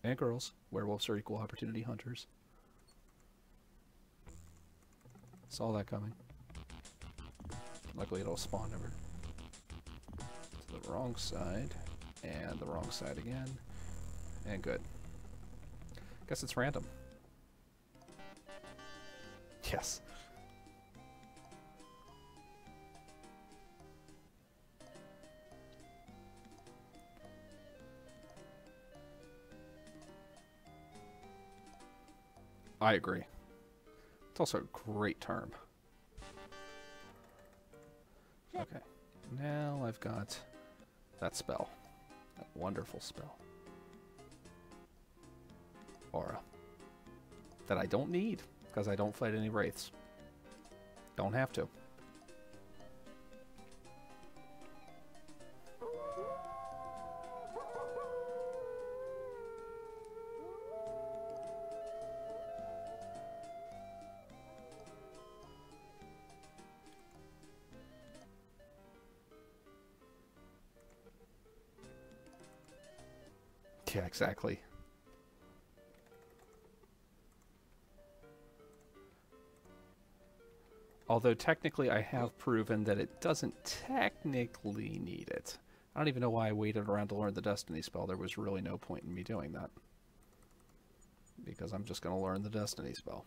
And girls. Werewolves are equal opportunity hunters. Saw that coming. Luckily it'll spawn over to the wrong side, and the wrong side again, and good. Guess it's random. Yes. I agree. It's also a great term. Okay. Now I've got that spell. That wonderful spell. Aura. That I don't need, because I don't fight any wraiths. Don't have to. Yeah, exactly. Although technically I have proven that it doesn't technically need it. I don't even know why I waited around to learn the Destiny spell. There was really no point in me doing that. Because I'm just going to learn the Destiny spell.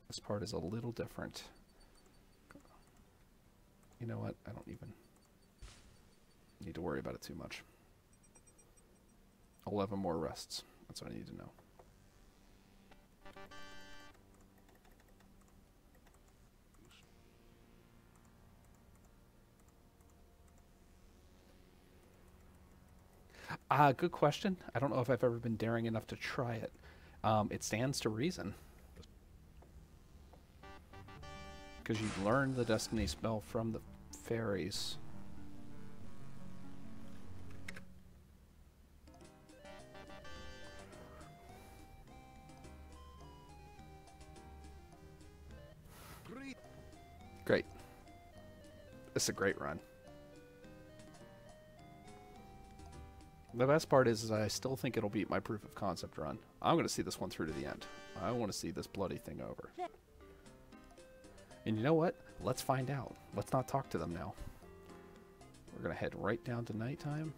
This part is a little different. You know what? I don't even need to worry about it too much. 11 more rests. That's what I need to know. Good question. I don't know if I've ever been daring enough to try it. It stands to reason. Because you learn the Destiny spell from the fairies. Great. This is a great run. The best part is I still think it'll beat my proof of concept run. I'm going to see this one through to the end. I want to see this bloody thing over. And you know what? Let's find out. Let's not talk to them now. We're going to head right down to nighttime.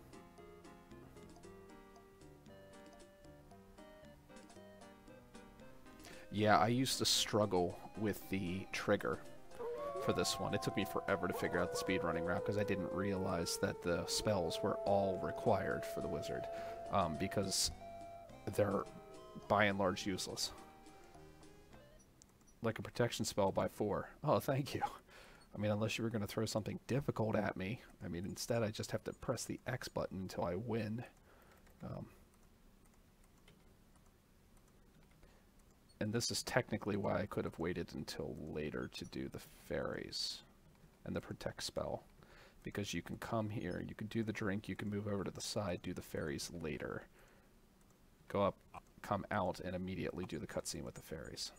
Yeah, I used to struggle with the trigger for this one. It took me forever to figure out the speedrunning route because I didn't realize that the spells were all required for the wizard, because they're by and large useless. Like a protection spell by 4. Oh, thank you. I mean, unless you were going to throw something difficult at me. I mean, instead I just have to press the X button until I win. And this is technically why I could have waited until later to do the fairies and the protect spell. Because you can come here, you can do the drink, you can move over to the side, do the fairies later. Go up, come out, and immediately do the cutscene with the fairies.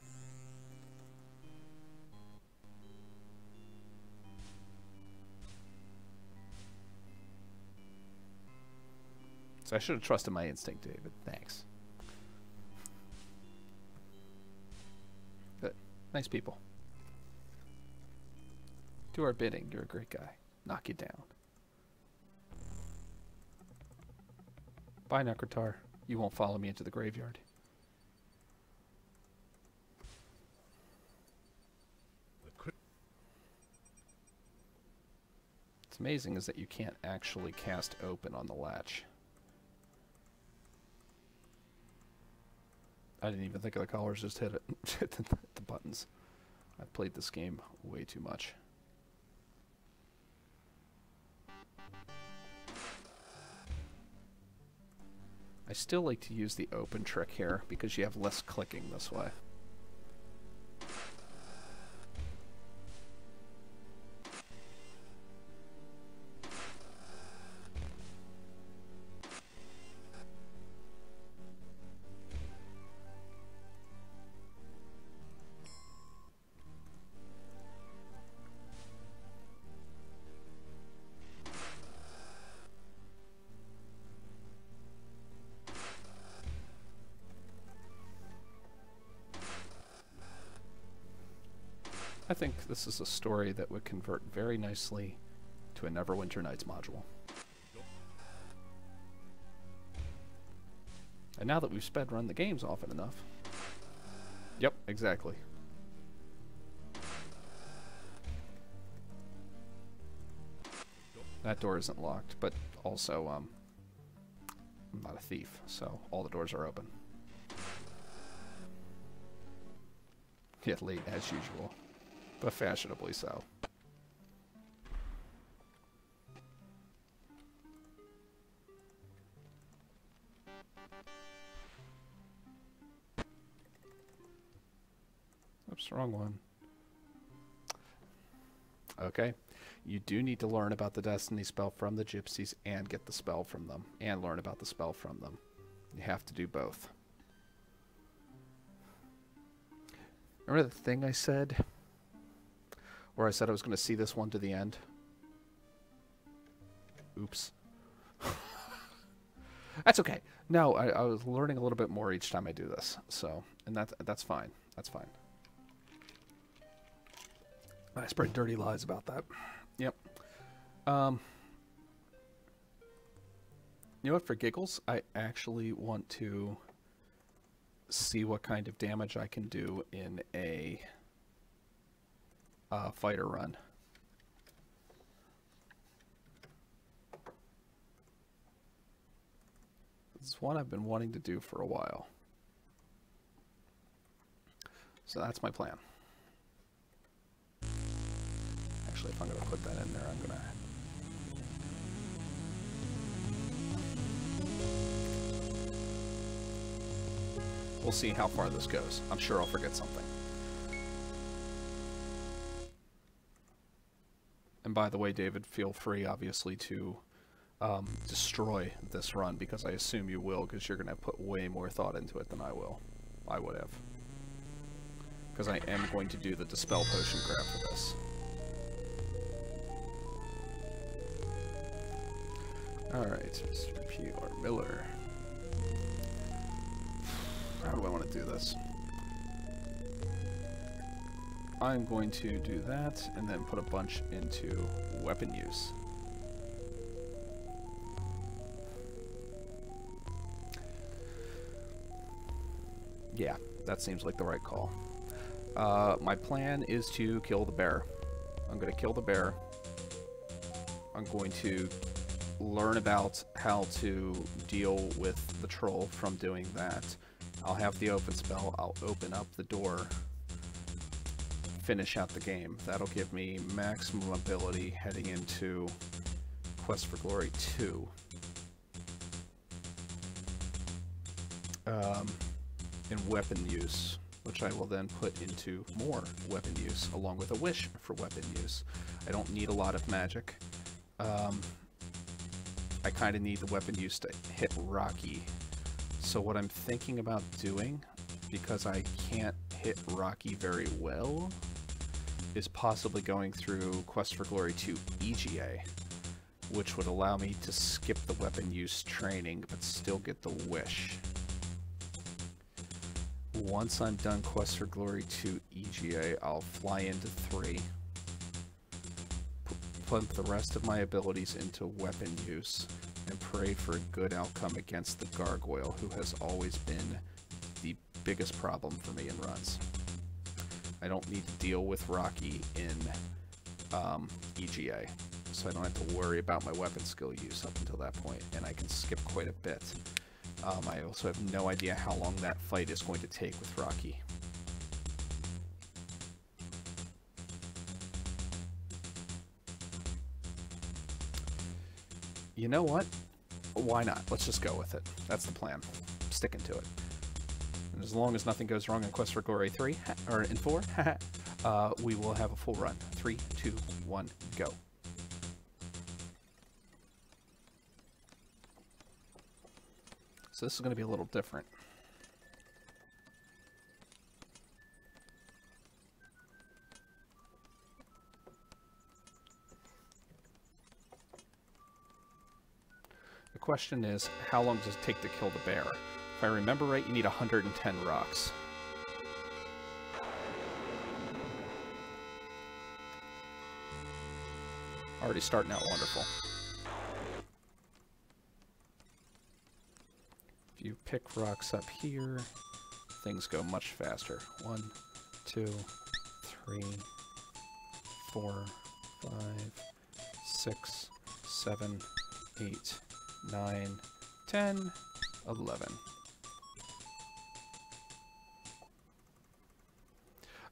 So I should have trusted my instinct, David. Thanks. Good. Nice people. Do our bidding. You're a great guy. Knock you down. Bye, Nekratar. You won't follow me into the graveyard. What's amazing is that you can't actually cast open on the latch. I didn't even think of the collars, just hit it. Hit the buttons. I've played this game way too much. I still like to use the open trick here because you have less clicking this way. I think this is a story that would convert very nicely to a Neverwinter Nights module. And now that we've sped run the games often enough... Yep, exactly. That door isn't locked, but also, I'm not a thief, so all the doors are open. Yeah, late as usual. But fashionably so. Oops, wrong one. Okay. You do need to learn about the Destiny spell from the gypsies and get the spell from them. And learn about the spell from them. You have to do both. Remember the thing I said? Where I said I was going to see this one to the end. Oops. That's okay. No, I was learning a little bit more each time I do this. So, and that's fine. That's fine. I spread dirty lies about that. Yep. You know what? For giggles, I actually want to see what kind of damage I can do in a... fighter run. It's one I've been wanting to do for a while. So that's my plan. Actually, if I'm going to put that in there, I'm going to... We'll see how far this goes. I'm sure I'll forget something. And by the way, David, feel free, obviously, to destroy this run, because I assume you will, because you're going to put way more thought into it than I would have. Because I am going to do the Dispel Potion grab for this. Alright, Mr. P.R. Miller. How do I want to do this? I'm going to do that, and then put a bunch into weapon use. Yeah, that seems like the right call. My plan is to kill the bear. I'm going to kill the bear. I'm going to learn about how to deal with the troll from doing that. I'll have the open spell. I'll open up the door. Finish out the game. That'll give me maximum ability heading into Quest for Glory 2. In weapon use, which I will then put into more weapon use, along with a wish for weapon use. I don't need a lot of magic. I kind of need the weapon use to hit Rocky. So what I'm thinking about doing, because I can't hit Rocky very well, is possibly going through Quest for Glory 2 EGA, which would allow me to skip the weapon use training, but still get the wish. Once I'm done Quest for Glory 2 EGA, I'll fly into 3. Put the rest of my abilities into weapon use, and pray for a good outcome against the gargoyle, who has always been the biggest problem for me in runs. I don't need to deal with Rocky in EGA, so I don't have to worry about my weapon skill use up until that point, and I can skip quite a bit. I also have no idea how long that fight is going to take with Rocky. You know what? Why not? Let's just go with it. That's the plan. I'm sticking to it. And as long as nothing goes wrong in Quest for Glory 3, or in 4, we will have a full run. 3, 2, 1, go. So this is going to be a little different. The question is, how long does it take to kill the bear? If I remember right, you need 110 rocks. Already starting out wonderful. If you pick rocks up here, things go much faster. 1, 2, 3, 4, 5, 6, 7, 8, 9, 10, 11.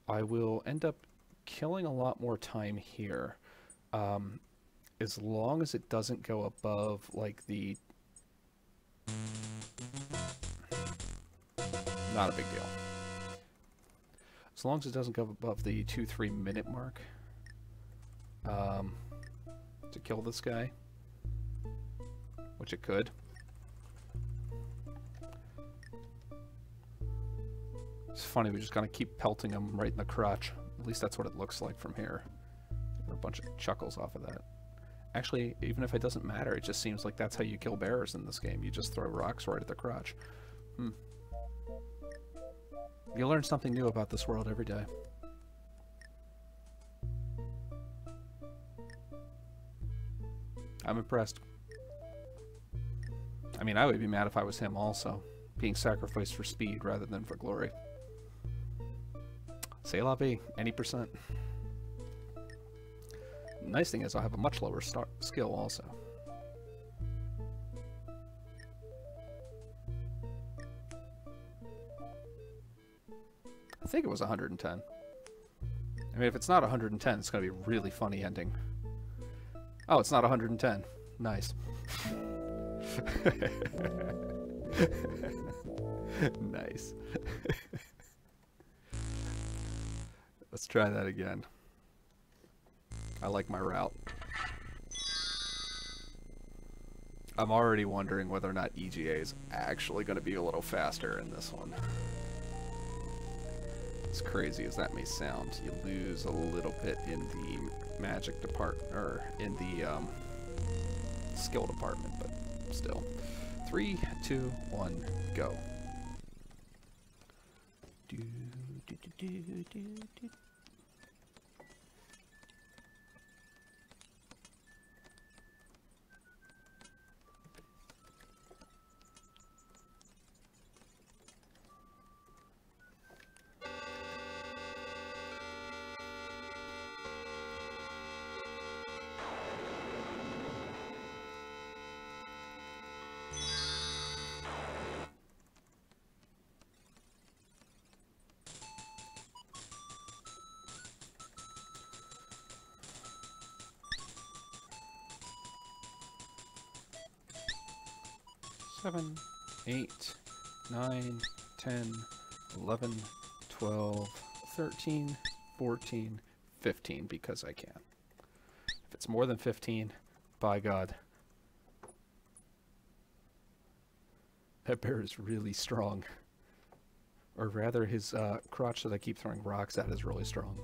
I will end up killing a lot more time here, as long as it doesn't go above, like, the... Not a big deal. As long as it doesn't go above the 2-3 minute mark, to kill this guy, which it could. It's funny, we just kind of keep pelting him right in the crotch. At least that's what it looks like from here. Get a bunch of chuckles off of that. Actually, even if it doesn't matter, it just seems like that's how you kill bears in this game. You just throw rocks right at the crotch. You learn something new about this world every day. I'm impressed. I mean, I would be mad if I was him also, being sacrificed for speed rather than for glory. C'est la vie, any percent. Nice thing is I'll have a much lower skill also. I think it was 110. I mean, if it's not 110, it's going to be a really funny ending. Oh, it's not 110. Nice. Nice. Let's try that again. I like my route. I'm already wondering whether or not EGA is actually going to be a little faster in this one. As crazy as that may sound, you lose a little bit in the magic department, or in the skill department, but still. 3, 2, 1, go. Do, do, do, do, do, do. 7, 8, 9, 10, 11, 12, 13, 14, 15, because I can. If it's more than 15, by God. That bear is really strong. Or rather, his crotch that I keep throwing rocks at is really strong.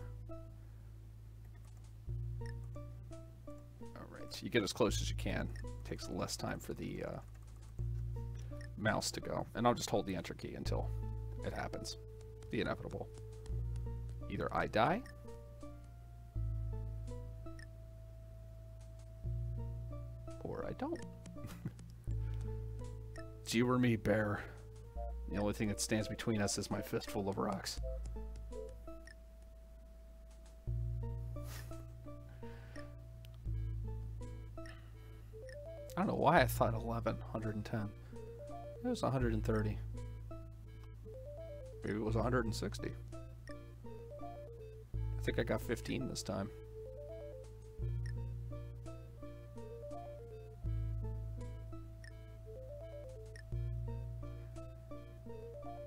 Alright, so you get as close as you can. It takes less time for the mouse to go. And I'll just hold the enter key until it happens. The inevitable. Either I die, or I don't. It's you or me, bear. The only thing that stands between us is my fistful of rocks. I don't know why I thought 11, 110. It was 130. Maybe it was 160. I think I got 15 this time.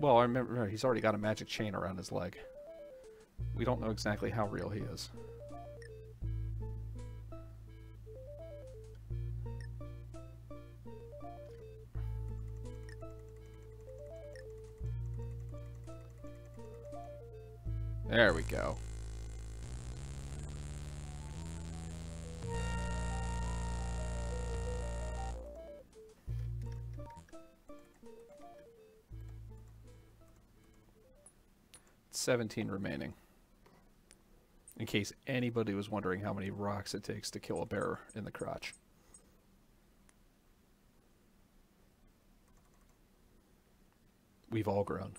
Well, I remember he's already got a magic chain around his leg. We don't know exactly how real he is. There we go. It's 17 remaining. In case anybody was wondering how many rocks it takes to kill a bear in the crotch. We've all grown.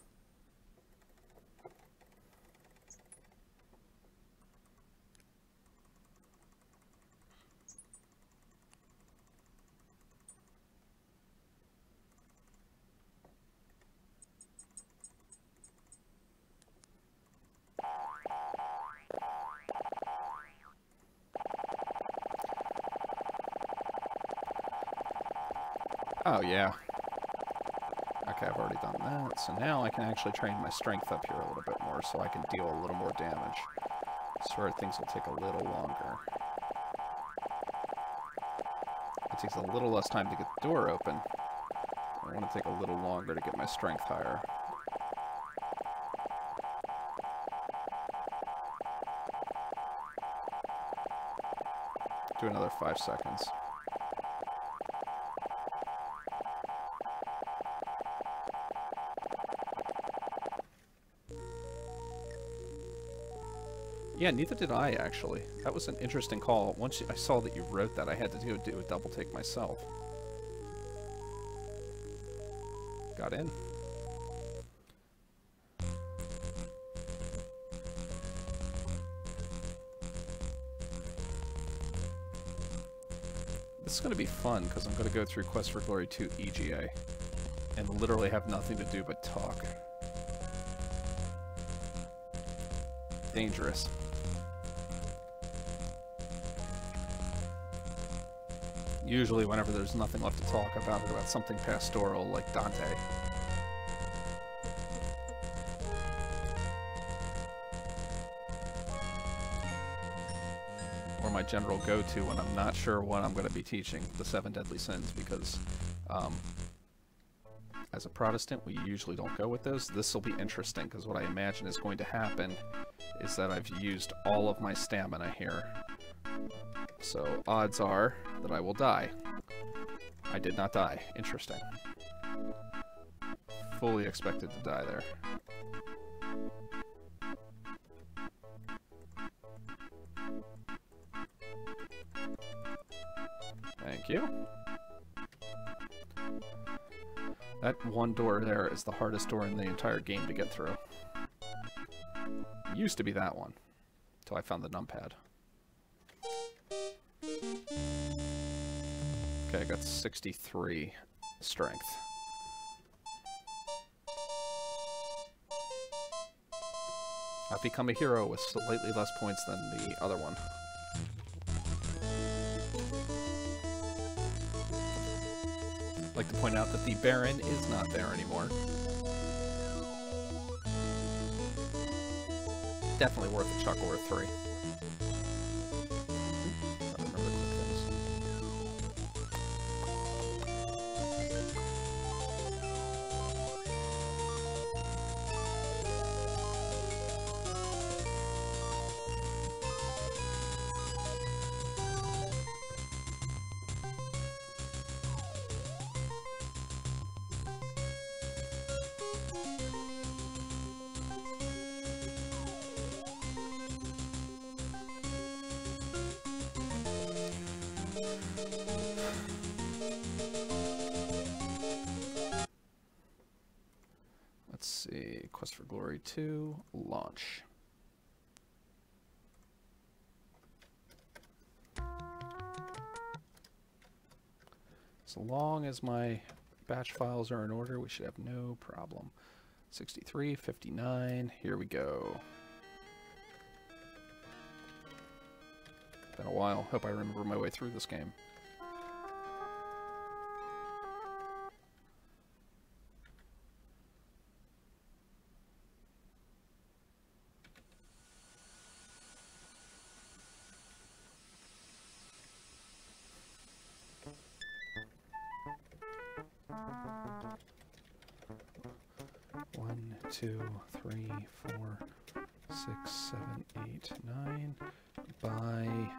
Oh, yeah. Okay, I've already done that. So now I can actually train my strength up here a little bit more so I can deal a little more damage. Swear things will take a little longer. It takes a little less time to get the door open. I want to take a little longer to get my strength higher. Do another 5 seconds. Yeah, neither did I, actually. That was an interesting call. Once I saw that you wrote that, I had to do a double take myself. Got in. This is going to be fun, because I'm going to go through Quest for Glory 2 EGA, and literally have nothing to do but talk. Dangerous. Usually whenever there's nothing left to talk about something pastoral like Dante. Or my general go-to when I'm not sure what I'm going to be teaching, the 7 Deadly Sins, because as a Protestant we usually don't go with those. This will be interesting, because what I imagine is going to happen is that I've used all of my stamina here. So odds are that I will die. I did not die. Interesting. Fully expected to die there. Thank you. That one door there is the hardest door in the entire game to get through. It used to be that one, until I found the numpad. Okay, I got 63 strength. I've become a hero with slightly less points than the other one. like to point out that the Baron is not there anymore. Definitely worth a chuckle or three. Gotta remember to click things. Let's see, Quest for Glory 2, launch. As long as my batch files are in order, we should have no problem. 63, 59, here we go. Been a while, hope I remember my way through this game. One, two, three, four, 6, 7, 8, 9. Buy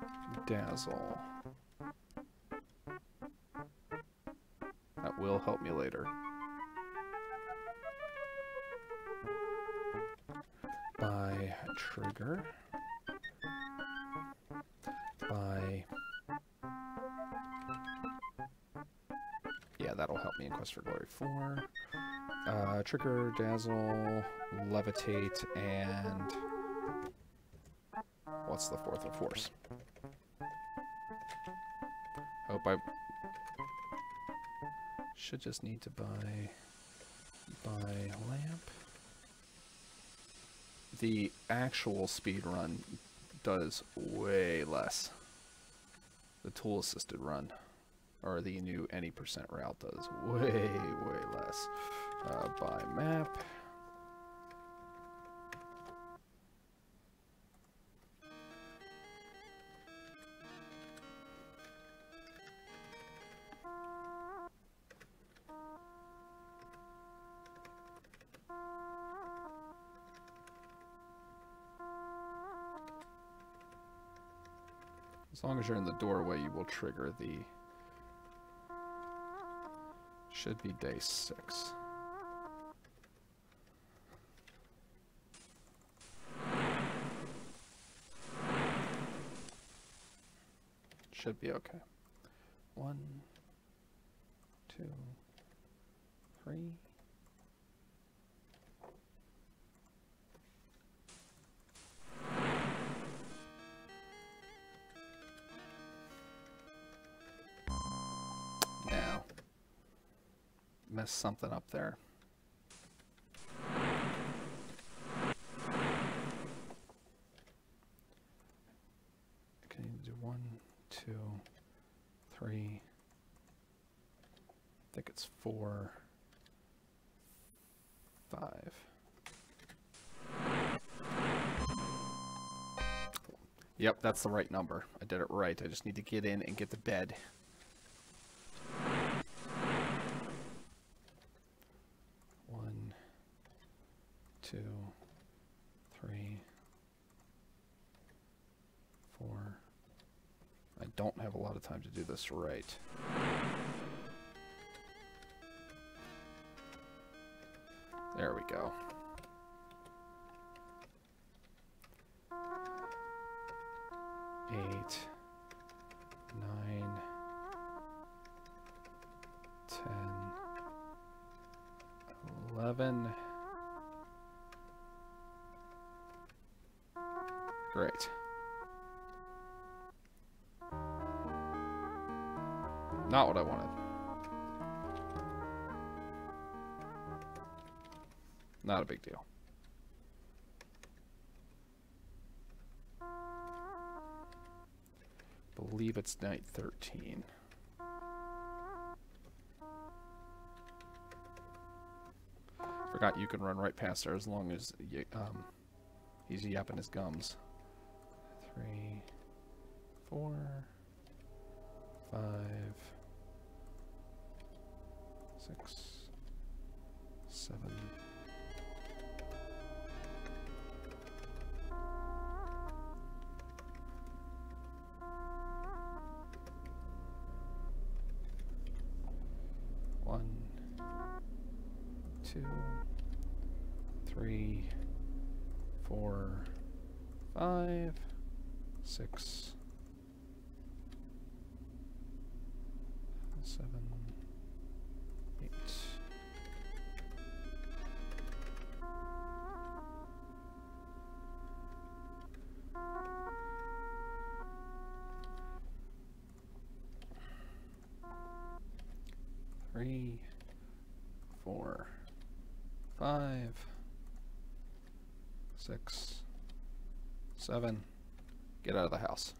Dazzle. That will help me later. Buy Trigger. Buy... Yeah, that'll help me in Quest for Glory 4. Trigger, Dazzle, Levitate, and... What's the fourth of Force? Hope I... Should just need to buy Lamp. The actual speedrun does way less. The tool-assisted run, or the new any percent route does way less. Buy map. As long as you're in the doorway, you will trigger the... Should be day 6. Should be okay. 1, 2, 3. Now, messed something up there. Okay, do 1, 2, 3. I think it's 4, 5. Yep, that's the right number. I did it right. I just need to get in and get to bed. One, 2, 3, 4. I don't have a lot of time to do this right. There we go. Eight, 9, 10, 11. Great. Not what I wanted. Not a big deal. Believe it's night 13. forgot you can run right past there as long as you, he's yapping his gums. 3, 4, 5, 6, 7. One, 2, 3, 4, 5, 6, 7, 8. Three, 4, 5, 6, 7. Get out of the house.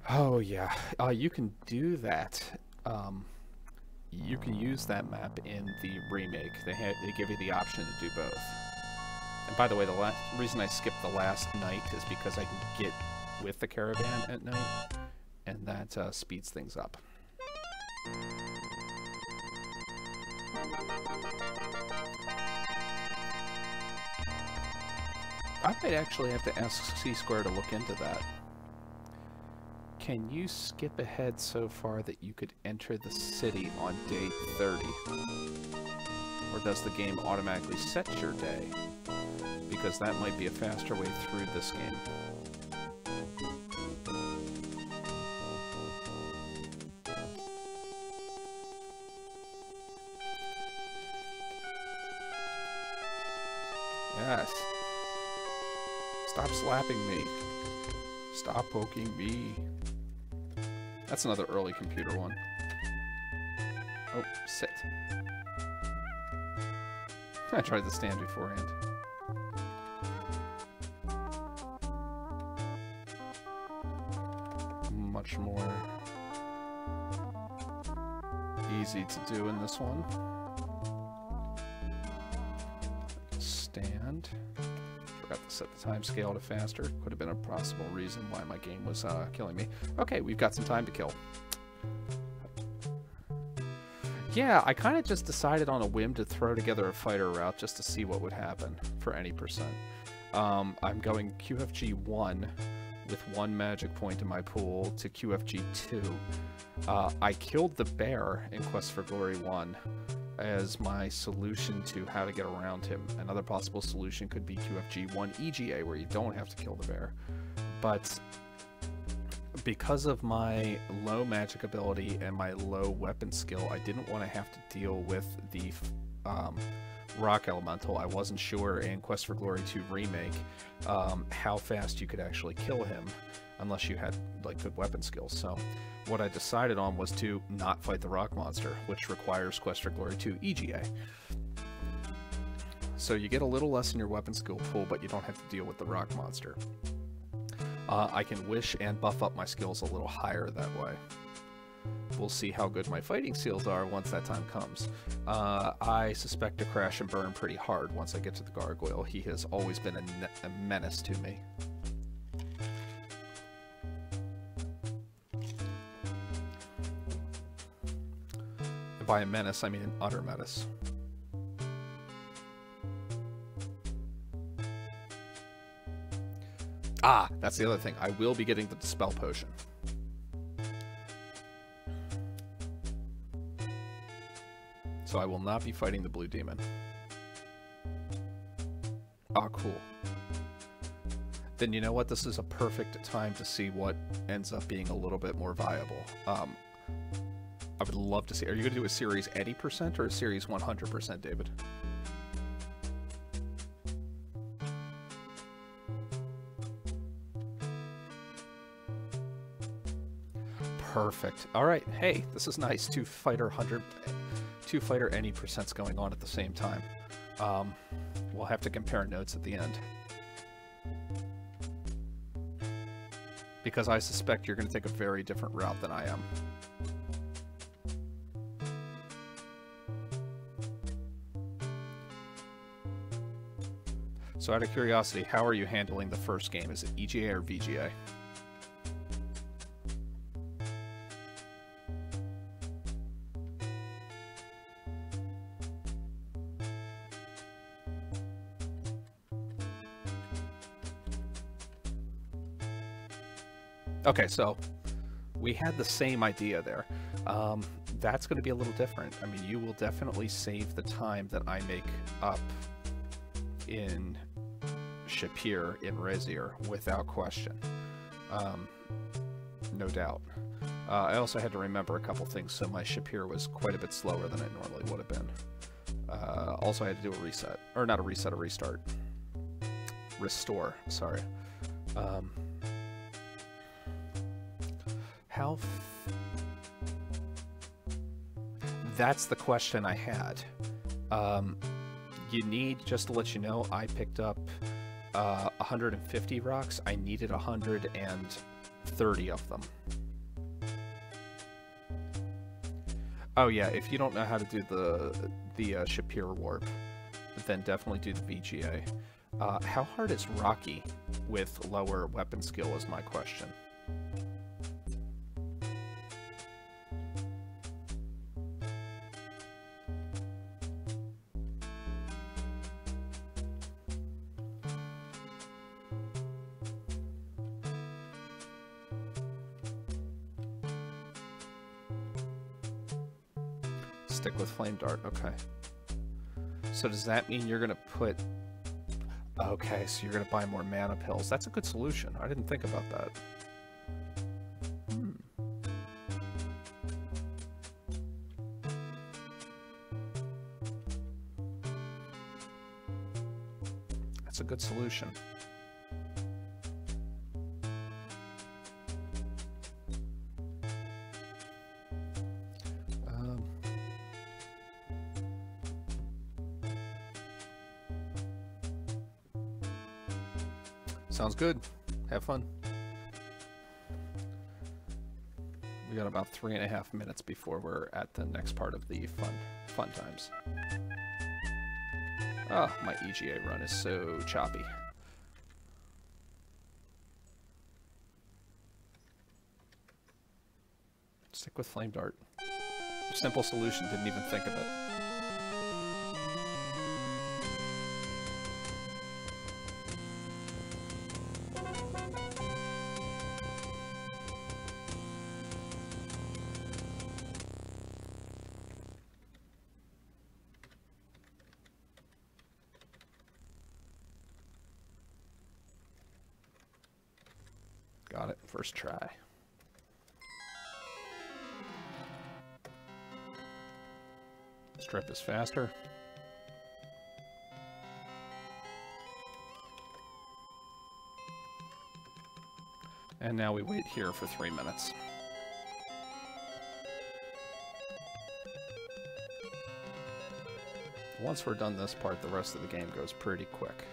Oh yeah, you can do that. You can use that map in the remake. They give you the option to do both. And by the way, the reason I skipped the last night is because I can get with the caravan at night, and that speeds things up. I might actually have to ask C-Square to look into that. Can you skip ahead so far that you could enter the city on day 30? Or does the game automatically set your day? Because that might be a faster way through this game. Yes. Stop slapping me. Stop poking me. That's another early computer one. Oh, sit. I tried the stand beforehand. Much more easy to do in this one. Stand. Forgot to set the time scale to faster. Could have been a possible reason why my game was killing me. Okay, we've got some time to kill. Yeah, I kind of just decided on a whim to throw together a fighter route just to see what would happen for any percent. I'm going QFG 1 with 1 magic point in my pool to QFG 2. I killed the bear in Quest for Glory 1 as my solution to how to get around him. Another possible solution could be QFG 1 EGA, where you don't have to kill the bear. But because of my low magic ability and my low weapon skill, I didn't want to have to deal with the rock elemental. I wasn't sure in Quest for Glory 2 Remake how fast you could actually kill him unless you had like good weapon skills. So what I decided on was to not fight the rock monster, which requires Quest for Glory 2 EGA. So you get a little less in your weapon skill pool, but you don't have to deal with the rock monster. I can wish and buff up my skills a little higher that way. We'll see how good my fighting skills are once that time comes. I suspect to crash and burn pretty hard once I get to the gargoyle. He has always been a menace to me. And by a menace, I mean an utter menace. Ah, that's the other thing. I will be getting the Dispel Potion. So I will not be fighting the blue demon. Ah, cool. Then you know what? This is a perfect time to see what ends up being a little bit more viable. I would love to see... Are you going to do a series 80% or a series 100%, David? Perfect. All right. Hey, this is nice. Two fighter any percents going on at the same time. We'll have to compare notes at the end. Because I suspect you're going to take a very different route than I am. So out of curiosity, how are you handling the first game? Is it EGA or VGA? Okay, so we had the same idea there. That's going to be a little different. I mean, you will definitely save the time that I make up in Shapir in Rezier, without question. No doubt. I also had to remember a couple things, so my Shapir was quite a bit slower than it normally would have been. Also, I had to do a reset. Or not a reset, a restart. Restore, sorry. That's the question I had. You need, just to let you know, I picked up 150 rocks. I needed 130 of them. Oh yeah, if you don't know how to do the Shapir warp, then definitely do the VGA. How hard is Rocky with lower weapon skill is my question. Stick with Flame Dart, okay. So does that mean you're gonna put... Okay, so you're gonna buy more mana pills. That's a good solution. I didn't think about that. That's a good solution. Sounds good. Have fun. We got about 3.5 minutes before we're at the next part of the fun times. Ah, my EGA run is so choppy. Stick with Flame Dart. Simple solution, didn't even think of it. Got it, first try. Strip is faster. And now we wait here for 3 minutes. Once we're done this part, the rest of the game goes pretty quick.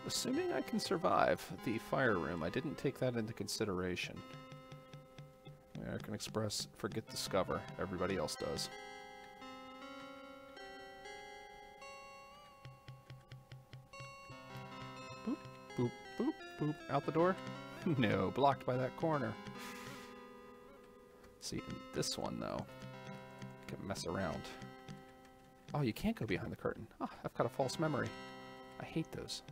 Assuming I can survive the fire room, I didn't take that into consideration. American Express, forget Discover. Everybody else does. Boop, boop, boop, boop. Out the door? No, blocked by that corner. See, in this one, though, you can mess around. Oh, you can't go behind the curtain. Oh, I've got a false memory. I hate those.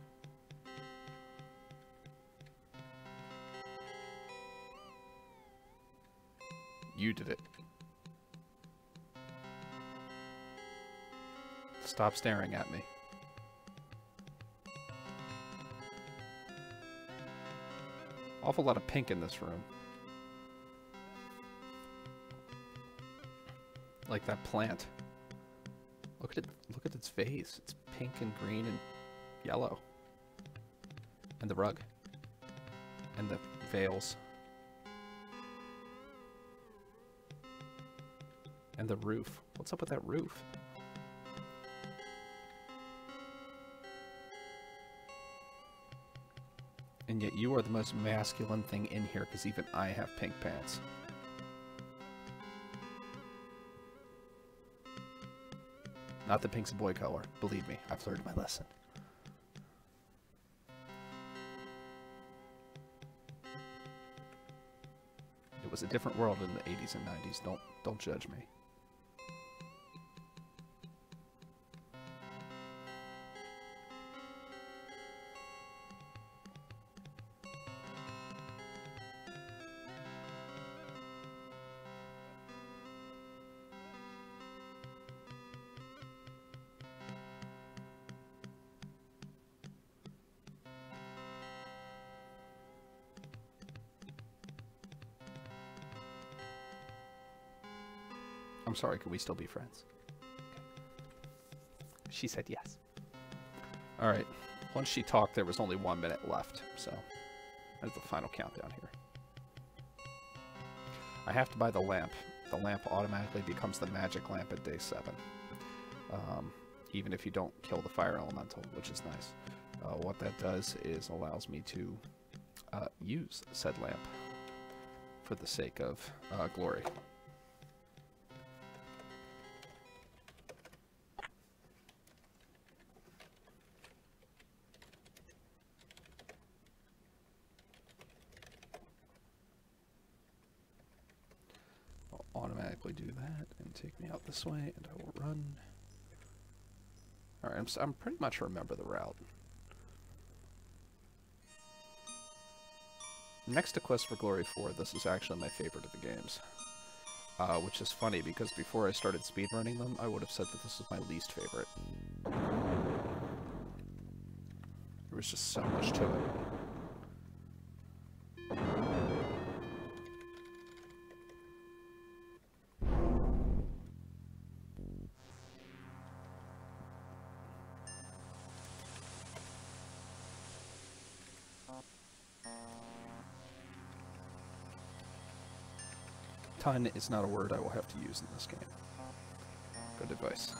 You did it. Stop staring at me. Awful lot of pink in this room. Like that plant. Look at it. Look at its vase. It's pink and green and yellow. And the rug. And the veils. And the roof. What's up with that roof? And yet you are the most masculine thing in here, because even I have pink pants. Not that pink's a boy color. Believe me, I've learned my lesson. It was a different world in the 80s and 90s. Don't judge me. I'm sorry, can we still be friends? Okay. She said yes. Alright, once she talked, there was only 1 minute left, so there's the final countdown here. I have to buy the lamp. The lamp automatically becomes the magic lamp at day 7. Even if you don't kill the fire elemental, which is nice. What that does is allows me to use said lamp for the sake of glory. Automatically do that and take me out this way, and I will run. Alright, I'm pretty much remember the route. Next to Quest for Glory 4, this is actually my favorite of the games. Which is funny, because before I started speedrunning them, I would have said that this was my least favorite. There was just so much to it. Ton is not a word I will have to use in this game. Good advice.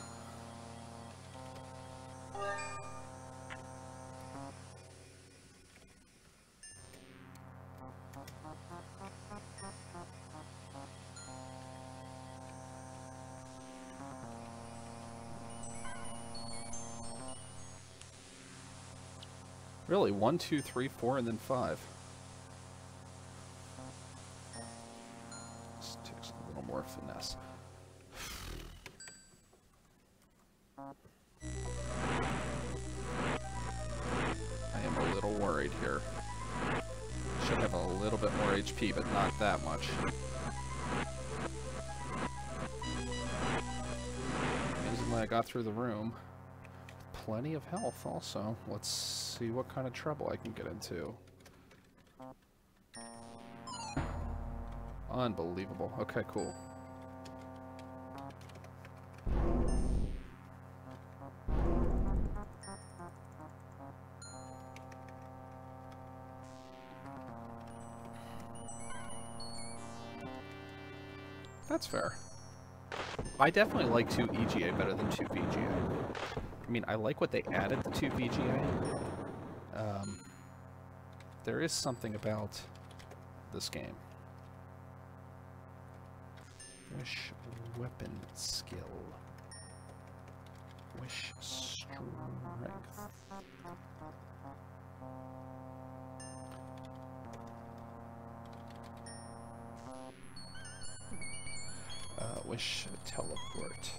Really? 1, 2, 3, 4, and then 5. This takes a little more finesse. I am a little worried here. Should have a little bit more HP, but not that much. Amazingly, I got through the room. Plenty of health also. Let's see what kind of trouble I can get into. Unbelievable. Okay, cool. That's fair. I definitely like 2 EGA better than 2 VGA. I mean, I like what they added to 2 VGA. There is something about this game. Wish weapon skill. Wish strength. Wish teleport.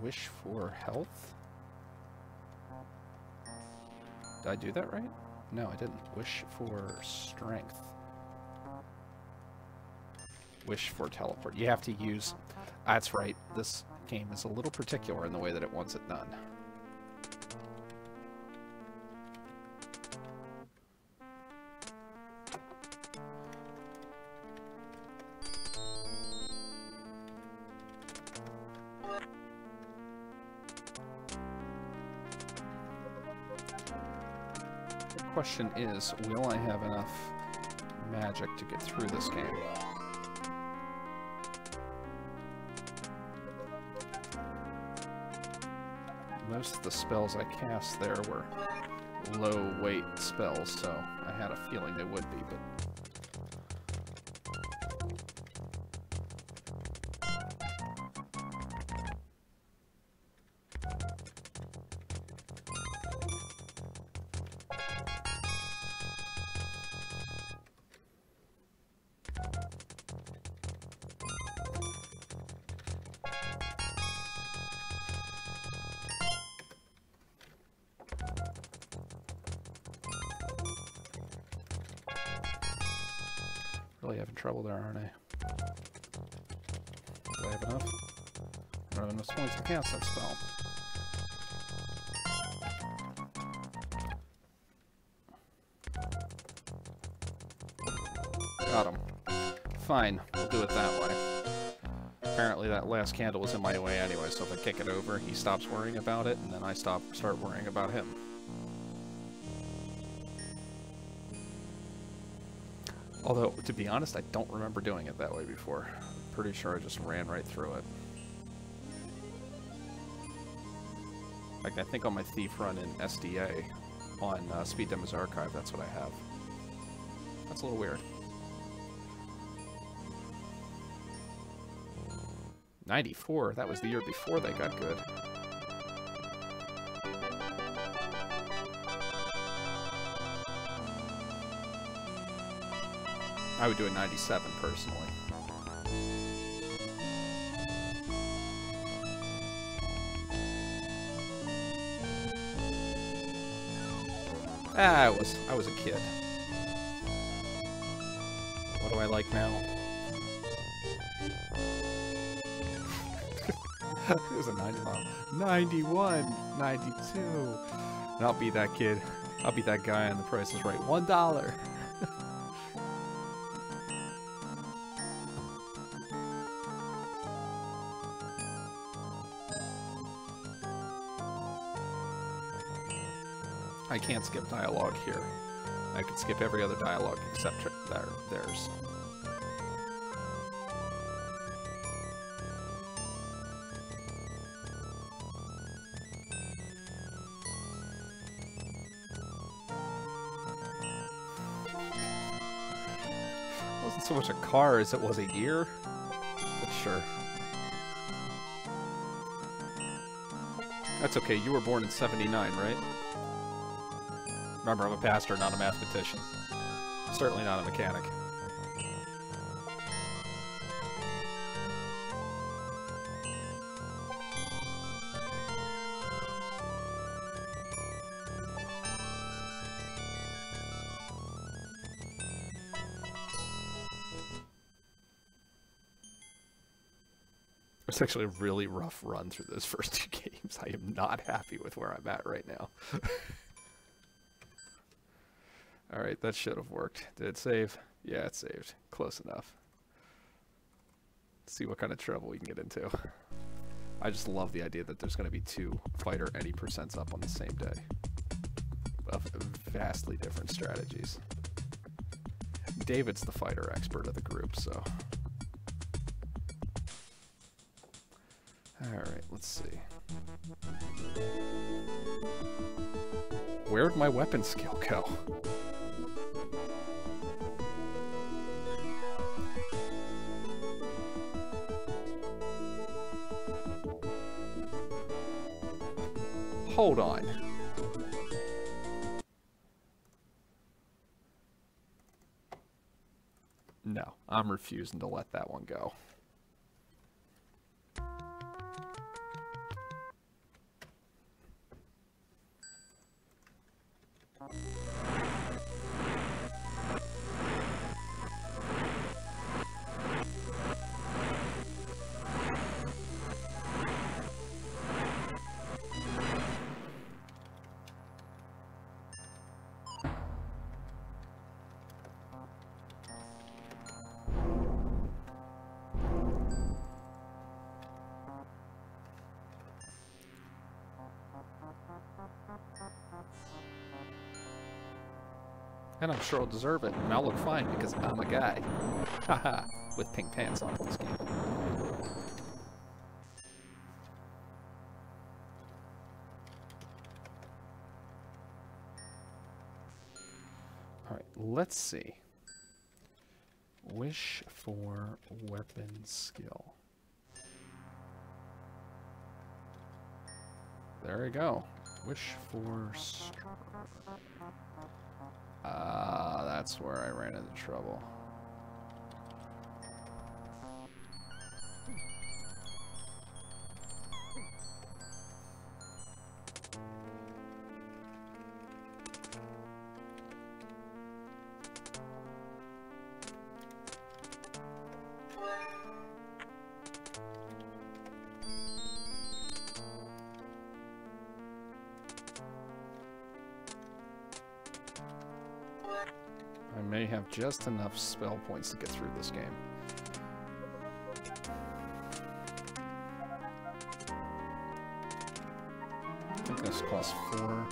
Wish for health? Did I do that right? No, I didn't. Wish for strength. Wish for teleport. You have to use... That's right. This game is a little particular in the way that it wants it done. Question is, will I have enough magic to get through this game? Most of the spells I cast there were low-weight spells, so I had a feeling they would be, but... Really having trouble there, aren't I? Do I have enough? I don't have enough points to cast that spell. Got him. Fine, we'll do it that way. Apparently that last candle was in my way anyway, so if I kick it over, he stops worrying about it, and then I start worrying about him. Although, to be honest, I don't remember doing it that way before. I'm pretty sure I just ran right through it. Like, I think on my Thief run in SDA, on Speed Demo's Archive, that's what I have. That's a little weird. 94, that was the year before they got good. I would do a 97 personally. I was a kid. What do I like now? It was a 91, 91, 92. And I'll be that kid. I'll be that guy on The Price is Right. $1. I can't skip dialogue here. I can skip every other dialogue except theirs. It wasn't so much a car as it was a year, but sure. That's okay, you were born in 79, right? Remember, I'm a pastor, not a mathematician. Certainly not a mechanic. It's actually a really rough run through those first two games. I am not happy with where I'm at right now. Alright, that should have worked. Did it save? Yeah, it saved. Close enough. Let's see what kind of trouble we can get into. I just love the idea that there's going to be two fighter any percents up on the same day. Of vastly different strategies. David's the fighter expert of the group, so... Alright, let's see. Where'd my weapon skill go? Hold on. No, I'm refusing to let that one go. And I'm sure I'll deserve it, and I'll look fine because I'm a guy. Haha, with pink pants on in this game. Alright, let's see. Wish for weapon skill. There we go. Wish for... that's where I ran into trouble. I may have just enough spell points to get through this game. I think this costs 4.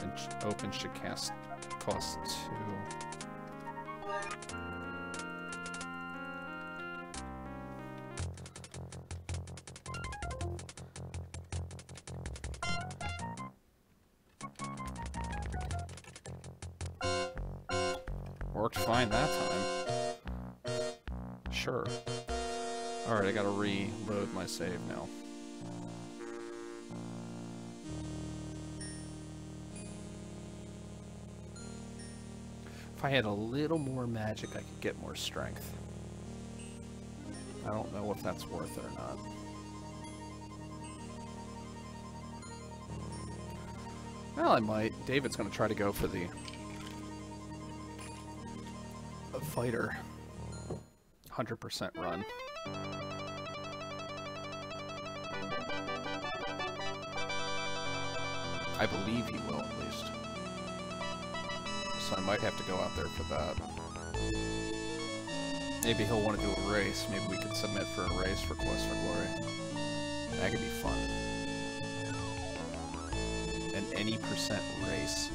And open should cost 2. Worked fine that time. Sure. Alright, I gotta reload my save now. If I had a little more magic, I could get more strength. I don't know if that's worth it or not. Well, I might. David's gonna try to go for the fighter 100% run. I believe he will, at least. So I might have to go out there for that. Maybe he'll want to do a race. Maybe we could submit for a race for Quest for Glory. That could be fun. An any percent race.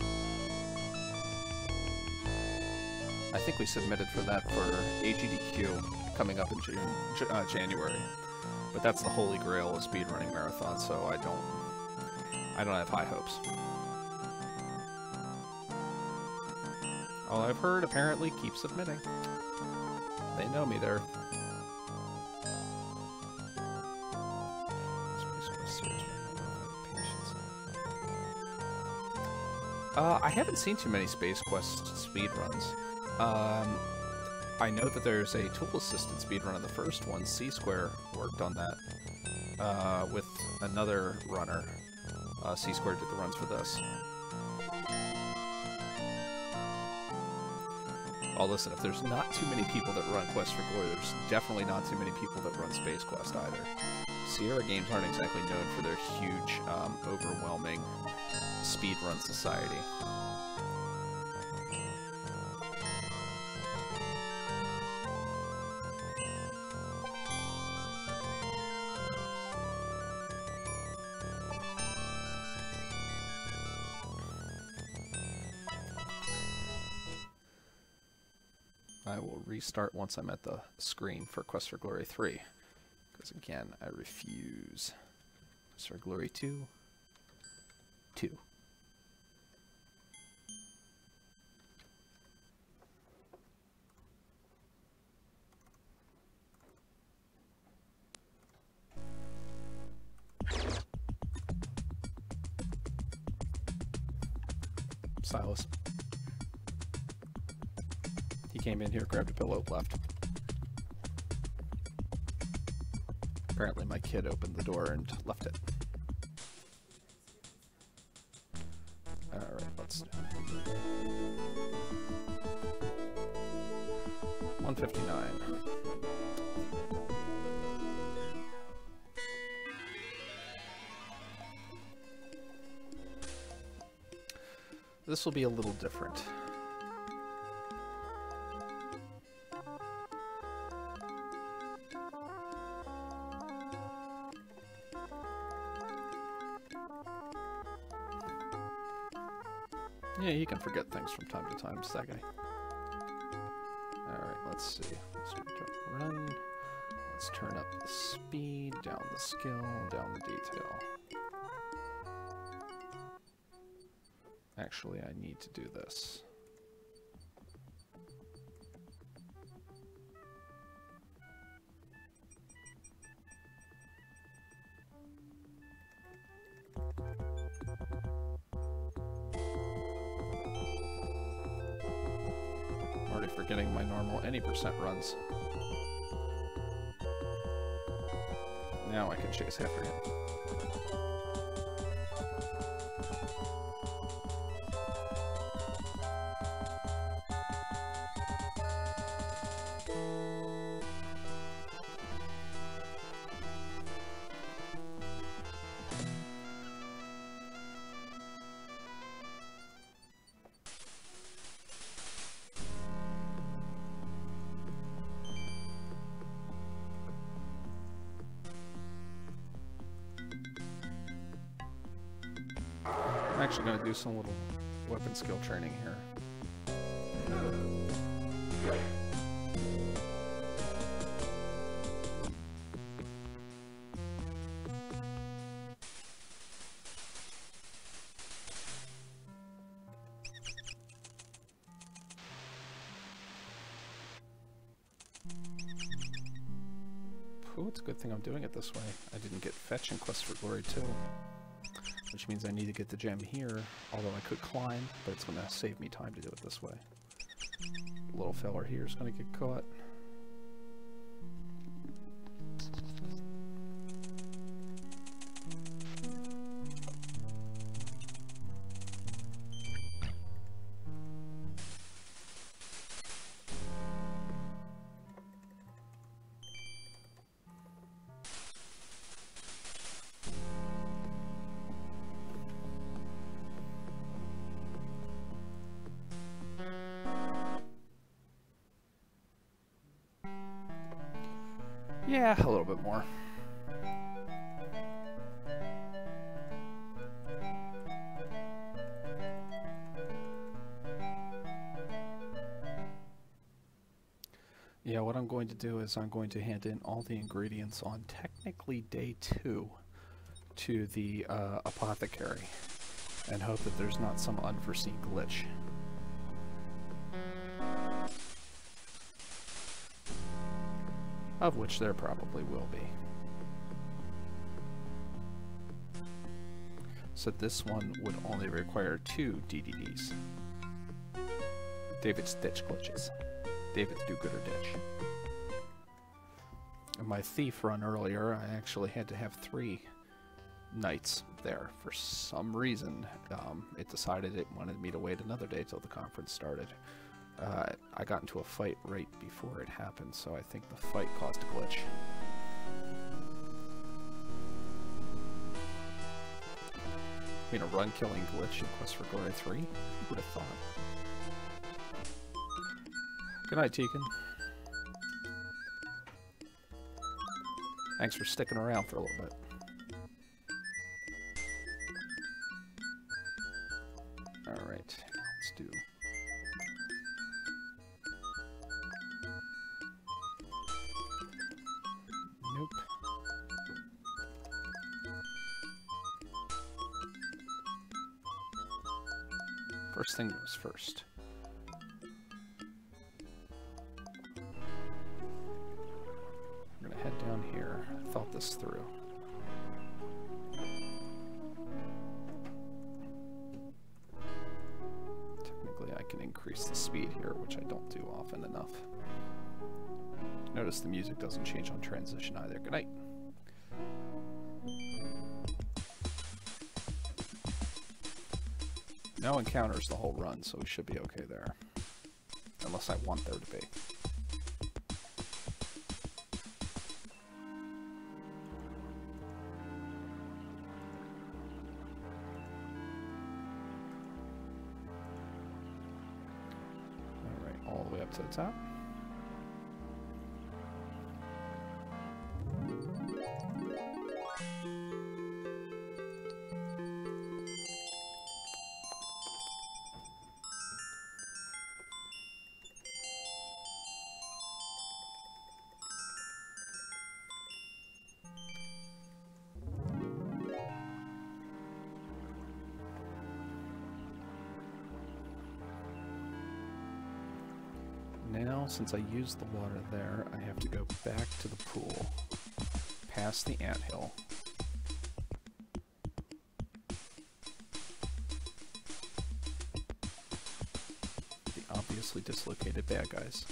I think we submitted for that for AGDQ coming up in January. But that's the holy grail of speedrunning marathon, so I don't have high hopes. All I've heard, apparently, keep submitting. They know me there. I haven't seen too many Space Quest speedruns. I know that there's a tool-assisted speedrun of the first one. C-Square worked on that with another runner. C-Square did the runs for this. Well, listen, if there's not too many people that run Quest for Glory, there's definitely not too many people that run Space Quest either. Sierra games aren't exactly known for their huge, overwhelming speedrun society. I will restart once I'm at the screen for Quest for Glory 3. Because again, I refuse. Quest for Glory 2. 2. Silas. He came in here, grabbed a pillow, left. Apparently my kid opened the door and left it. Alright, let's do 159. This will be a little different. Yeah, he can forget things from time to time, it's that guy. Alright, let's see. Let's run. Let's turn up the speed, down the skill, down the detail. Actually, I need to do this. Already forgetting my normal any percent runs. Now I can chase after him. I'm actually going to do some little weapon skill training here. Ooh, it's a good thing I'm doing it this way. I didn't get fetch in Quest for Glory 2. Which means I need to get the gem here, although I could climb, but it's going to save me time to do it this way. Little feller here is going to get caught. Yeah, a little bit more. Yeah, what I'm going to do is I'm going to hand in all the ingredients on technically day 2 to the apothecary and hope that there's not some unforeseen glitch. Of which there probably will be. So this one would only require 2 DDDs. David's ditch glitches. David's do-gooder ditch. In my thief run earlier, I actually had to have 3 knights there. For some reason, it decided it wanted me to wait another day till the conference started. I got into a fight right before it happened, so I think the fight caused a glitch. I mean, a run-killing glitch in Quest for Glory 3? Who would have thought? Good night, Tegan. Thanks for sticking around for a little bit. Alright, let's do... Nope. First thing was first. I'm gonna head down here. I thought this through. Technically, I can increase the speed here, which I don't do often enough. Notice the music doesn't change on transition either. Good night. No encounters the whole run, so we should be okay there. Unless I want there to be. Alright, all the way up to the top. now, since I used the water there, I have to go back to the pool, past the anthill. The obviously dislocated bad guys.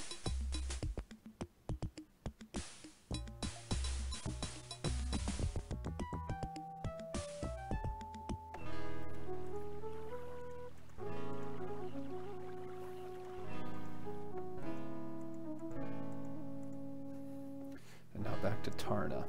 To Tarna.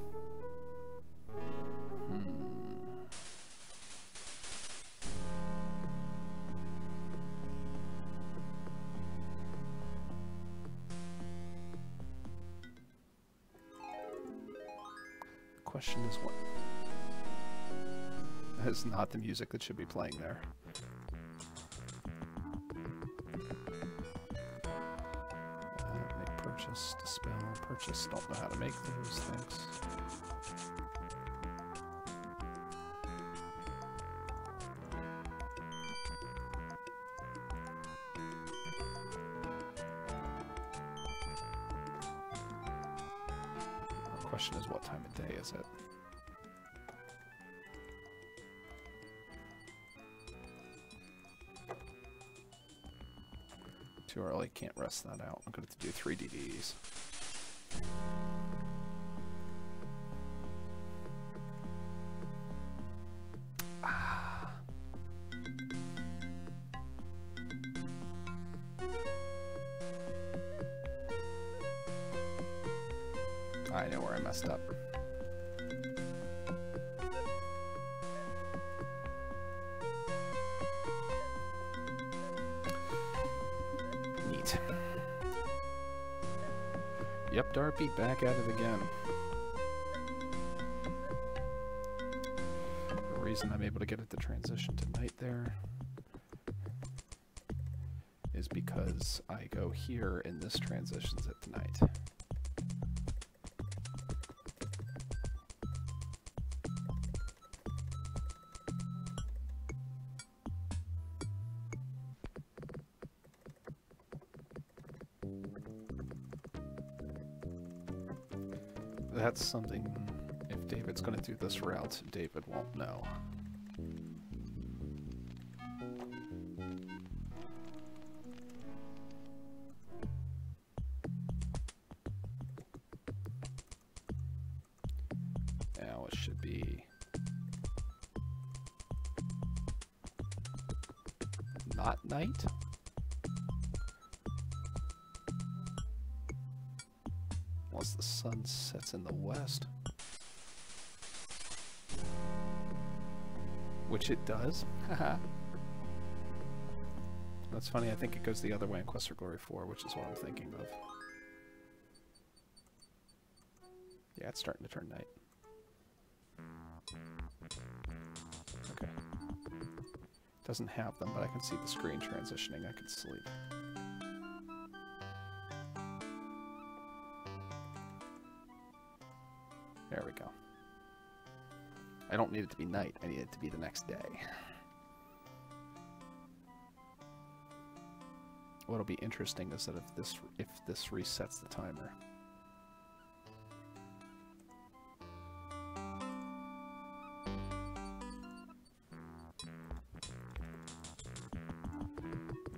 The question is what? That is not the music that should be playing there. Purchase, dispel, purchase, don't know how to make those things. The question is, what time of day is it? Too early, can't rest that out. I'm going to do 3 DDs. I know where I messed up. Neat. Yep, Darby, back at it again. The reason I'm able to get it to transition to night there is because I go here and this transitions it to night. That's something, if David's going to do this route, David won't know. Now it should be not night. Once the sun sets in the west. Which it does. Haha. That's funny, I think it goes the other way in Quest for Glory 4, which is what I'm thinking of. Yeah, it's starting to turn night. Okay. Doesn't have them, but I can see the screen transitioning. I can sleep. There we go. I don't need it to be night. I need it to be the next day. What'll be interesting is that if this resets the timer.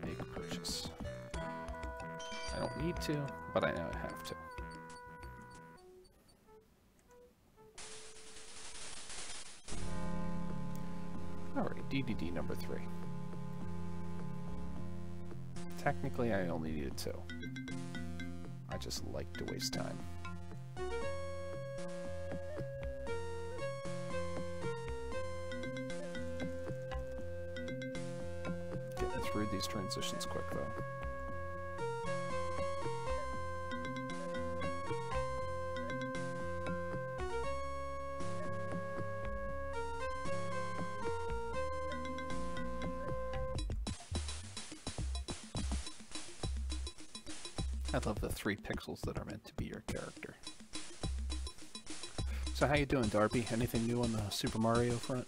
Make a purchase. I don't need to, but I know I have to. Alright, DDD number 3. Technically, I only needed 2. I just like to waste time. Getting through these transitions quick, though. I love the 3 pixels that are meant to be your character. So how you doing, Darby? Anything new on the Super Mario front?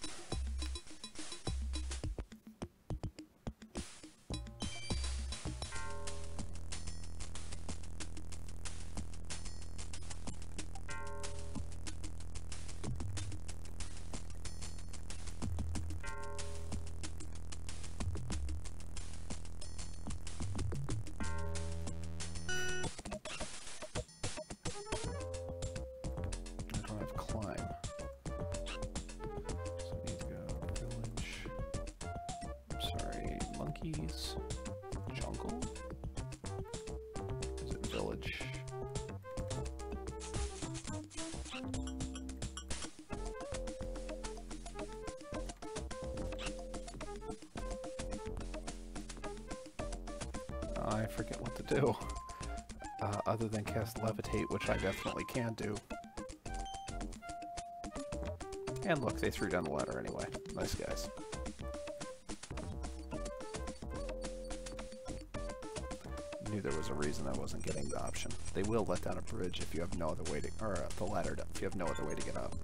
monkeys? Jungle? Is it village? I forget what to do. Other than cast Levitate, which I definitely can do. And look, they threw down the ladder anyway. Nice guys. Knew there was a reason I wasn't getting the option. They will let down a bridge if you have no other way to, or the ladder if you have no other way to get up.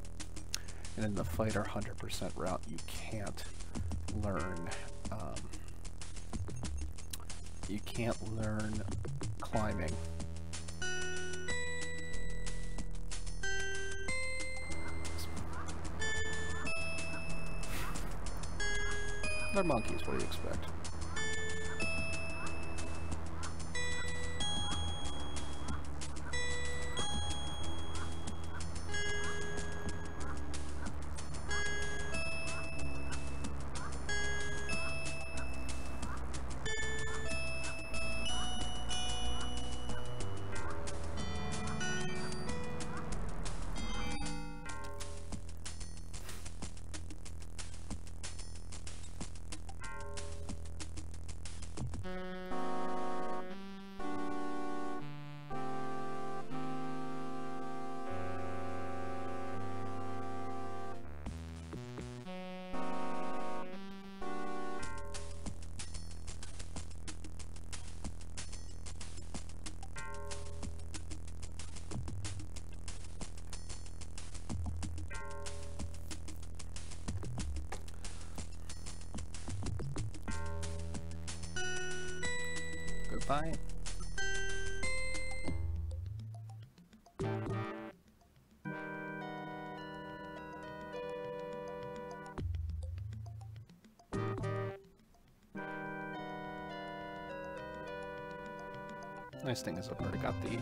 And in the fighter 100% route, you can't learn. You can't learn climbing. They're monkeys, what do you expect? Goodbye. Nice thing is I've already got the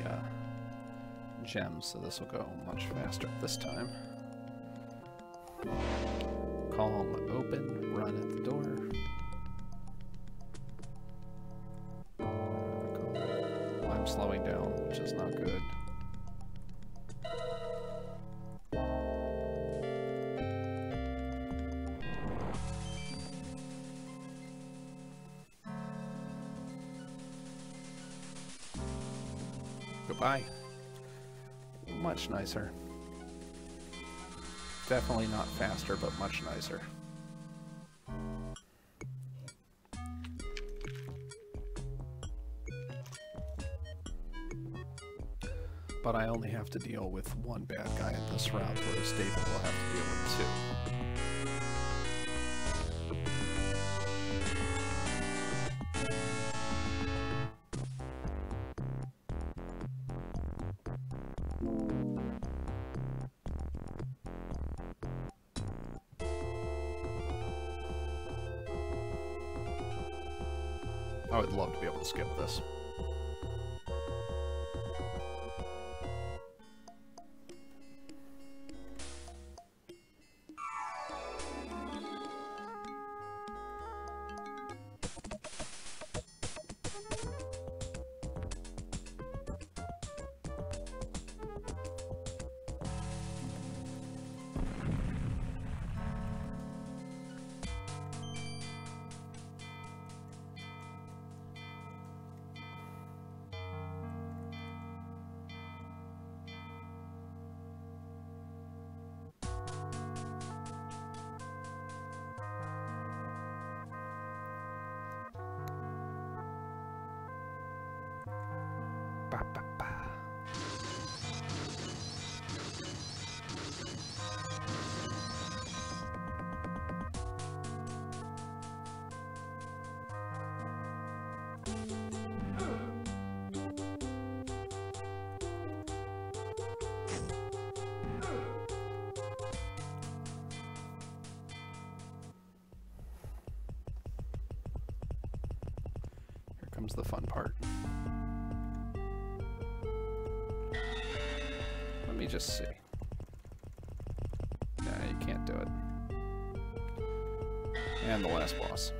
gems, so this will go much faster this time. Calm, open, run at the door. I'm slowing down, which is not good. Goodbye. Much nicer. Definitely not faster, but much nicer. But I only have to deal with one bad guy in this round, whereas David will have to deal with two. I would love to be able to skip this. Ba, ba, ba. Here comes the fun part. Let me just see. Nah, you can't do it. And the last boss.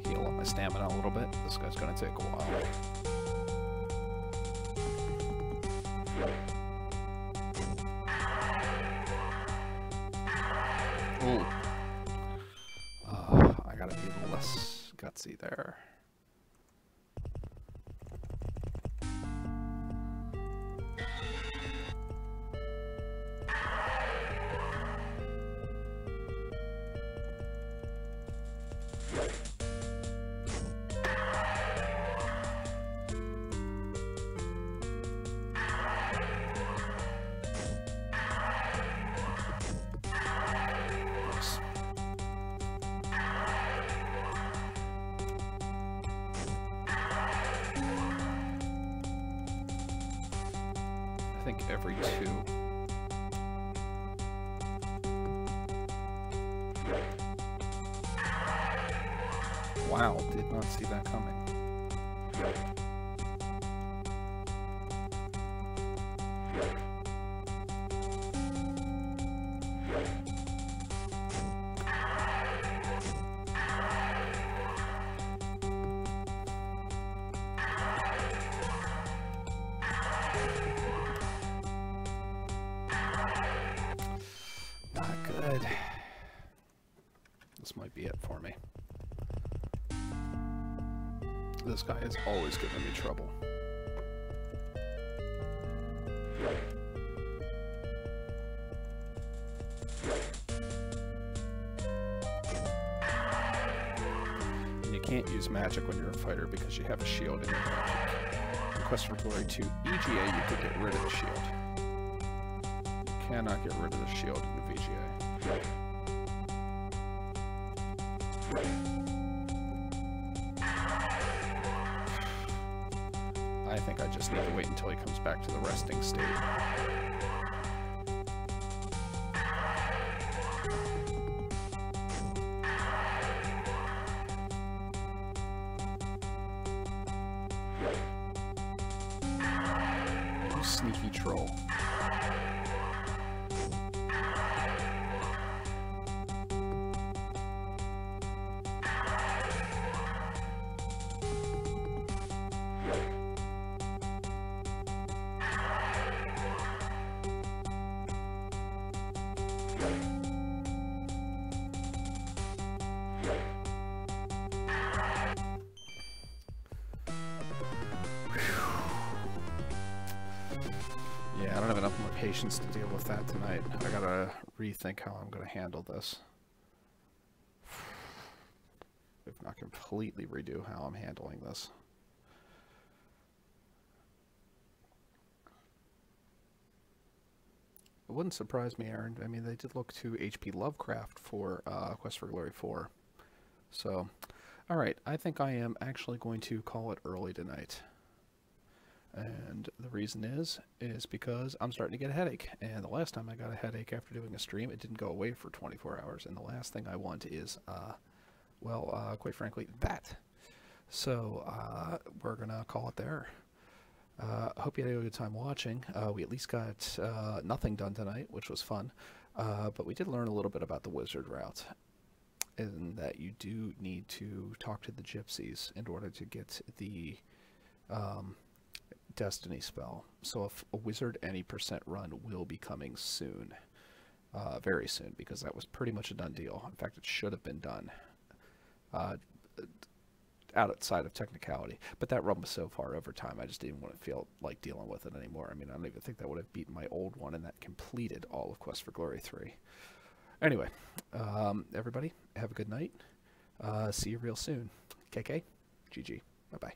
Heal up my stamina a little bit. This guy's gonna take a while. Ooh. I gotta be a little less gutsy there. I think every 2. Wow, did not see that coming. Not good. This might be it for me. This guy is always giving me trouble. And you can't use magic when you're a fighter because you have a shield in your magic. In Quest for Glory 2 EGA, you could get rid of the shield. You cannot get rid of the shield in the VGA. I think I just need to wait until he comes back to the resting state. You sneaky troll. Yeah, I don't have enough more patience to deal with that tonight. I gotta rethink how I'm gonna handle this. If not completely redo how I'm handling this. It wouldn't surprise me, Aaron. I mean, they did look to H.P. Lovecraft for Quest for Glory 4. So, alright, I think I am actually going to call it early tonight. And the reason is because I'm starting to get a headache. And the last time I got a headache after doing a stream, it didn't go away for 24 hours. And the last thing I want is, quite frankly, that. So, we're going to call it there. Hope you had a good time watching. We at least got nothing done tonight, which was fun. But we did learn a little bit about the wizard route. And that you do need to talk to the gypsies in order to get the destiny spell. So if a wizard any % run will be coming soon. Very soon, because that was pretty much a done deal. In fact, it should have been done. Outside of technicality. But that run was so far over time, I just didn't want to feel like dealing with it anymore. I mean, I don't even think that would have beaten my old one, and that completed all of Quest for Glory 3. Anyway, everybody, have a good night. See you real soon. KK, GG. Bye-bye.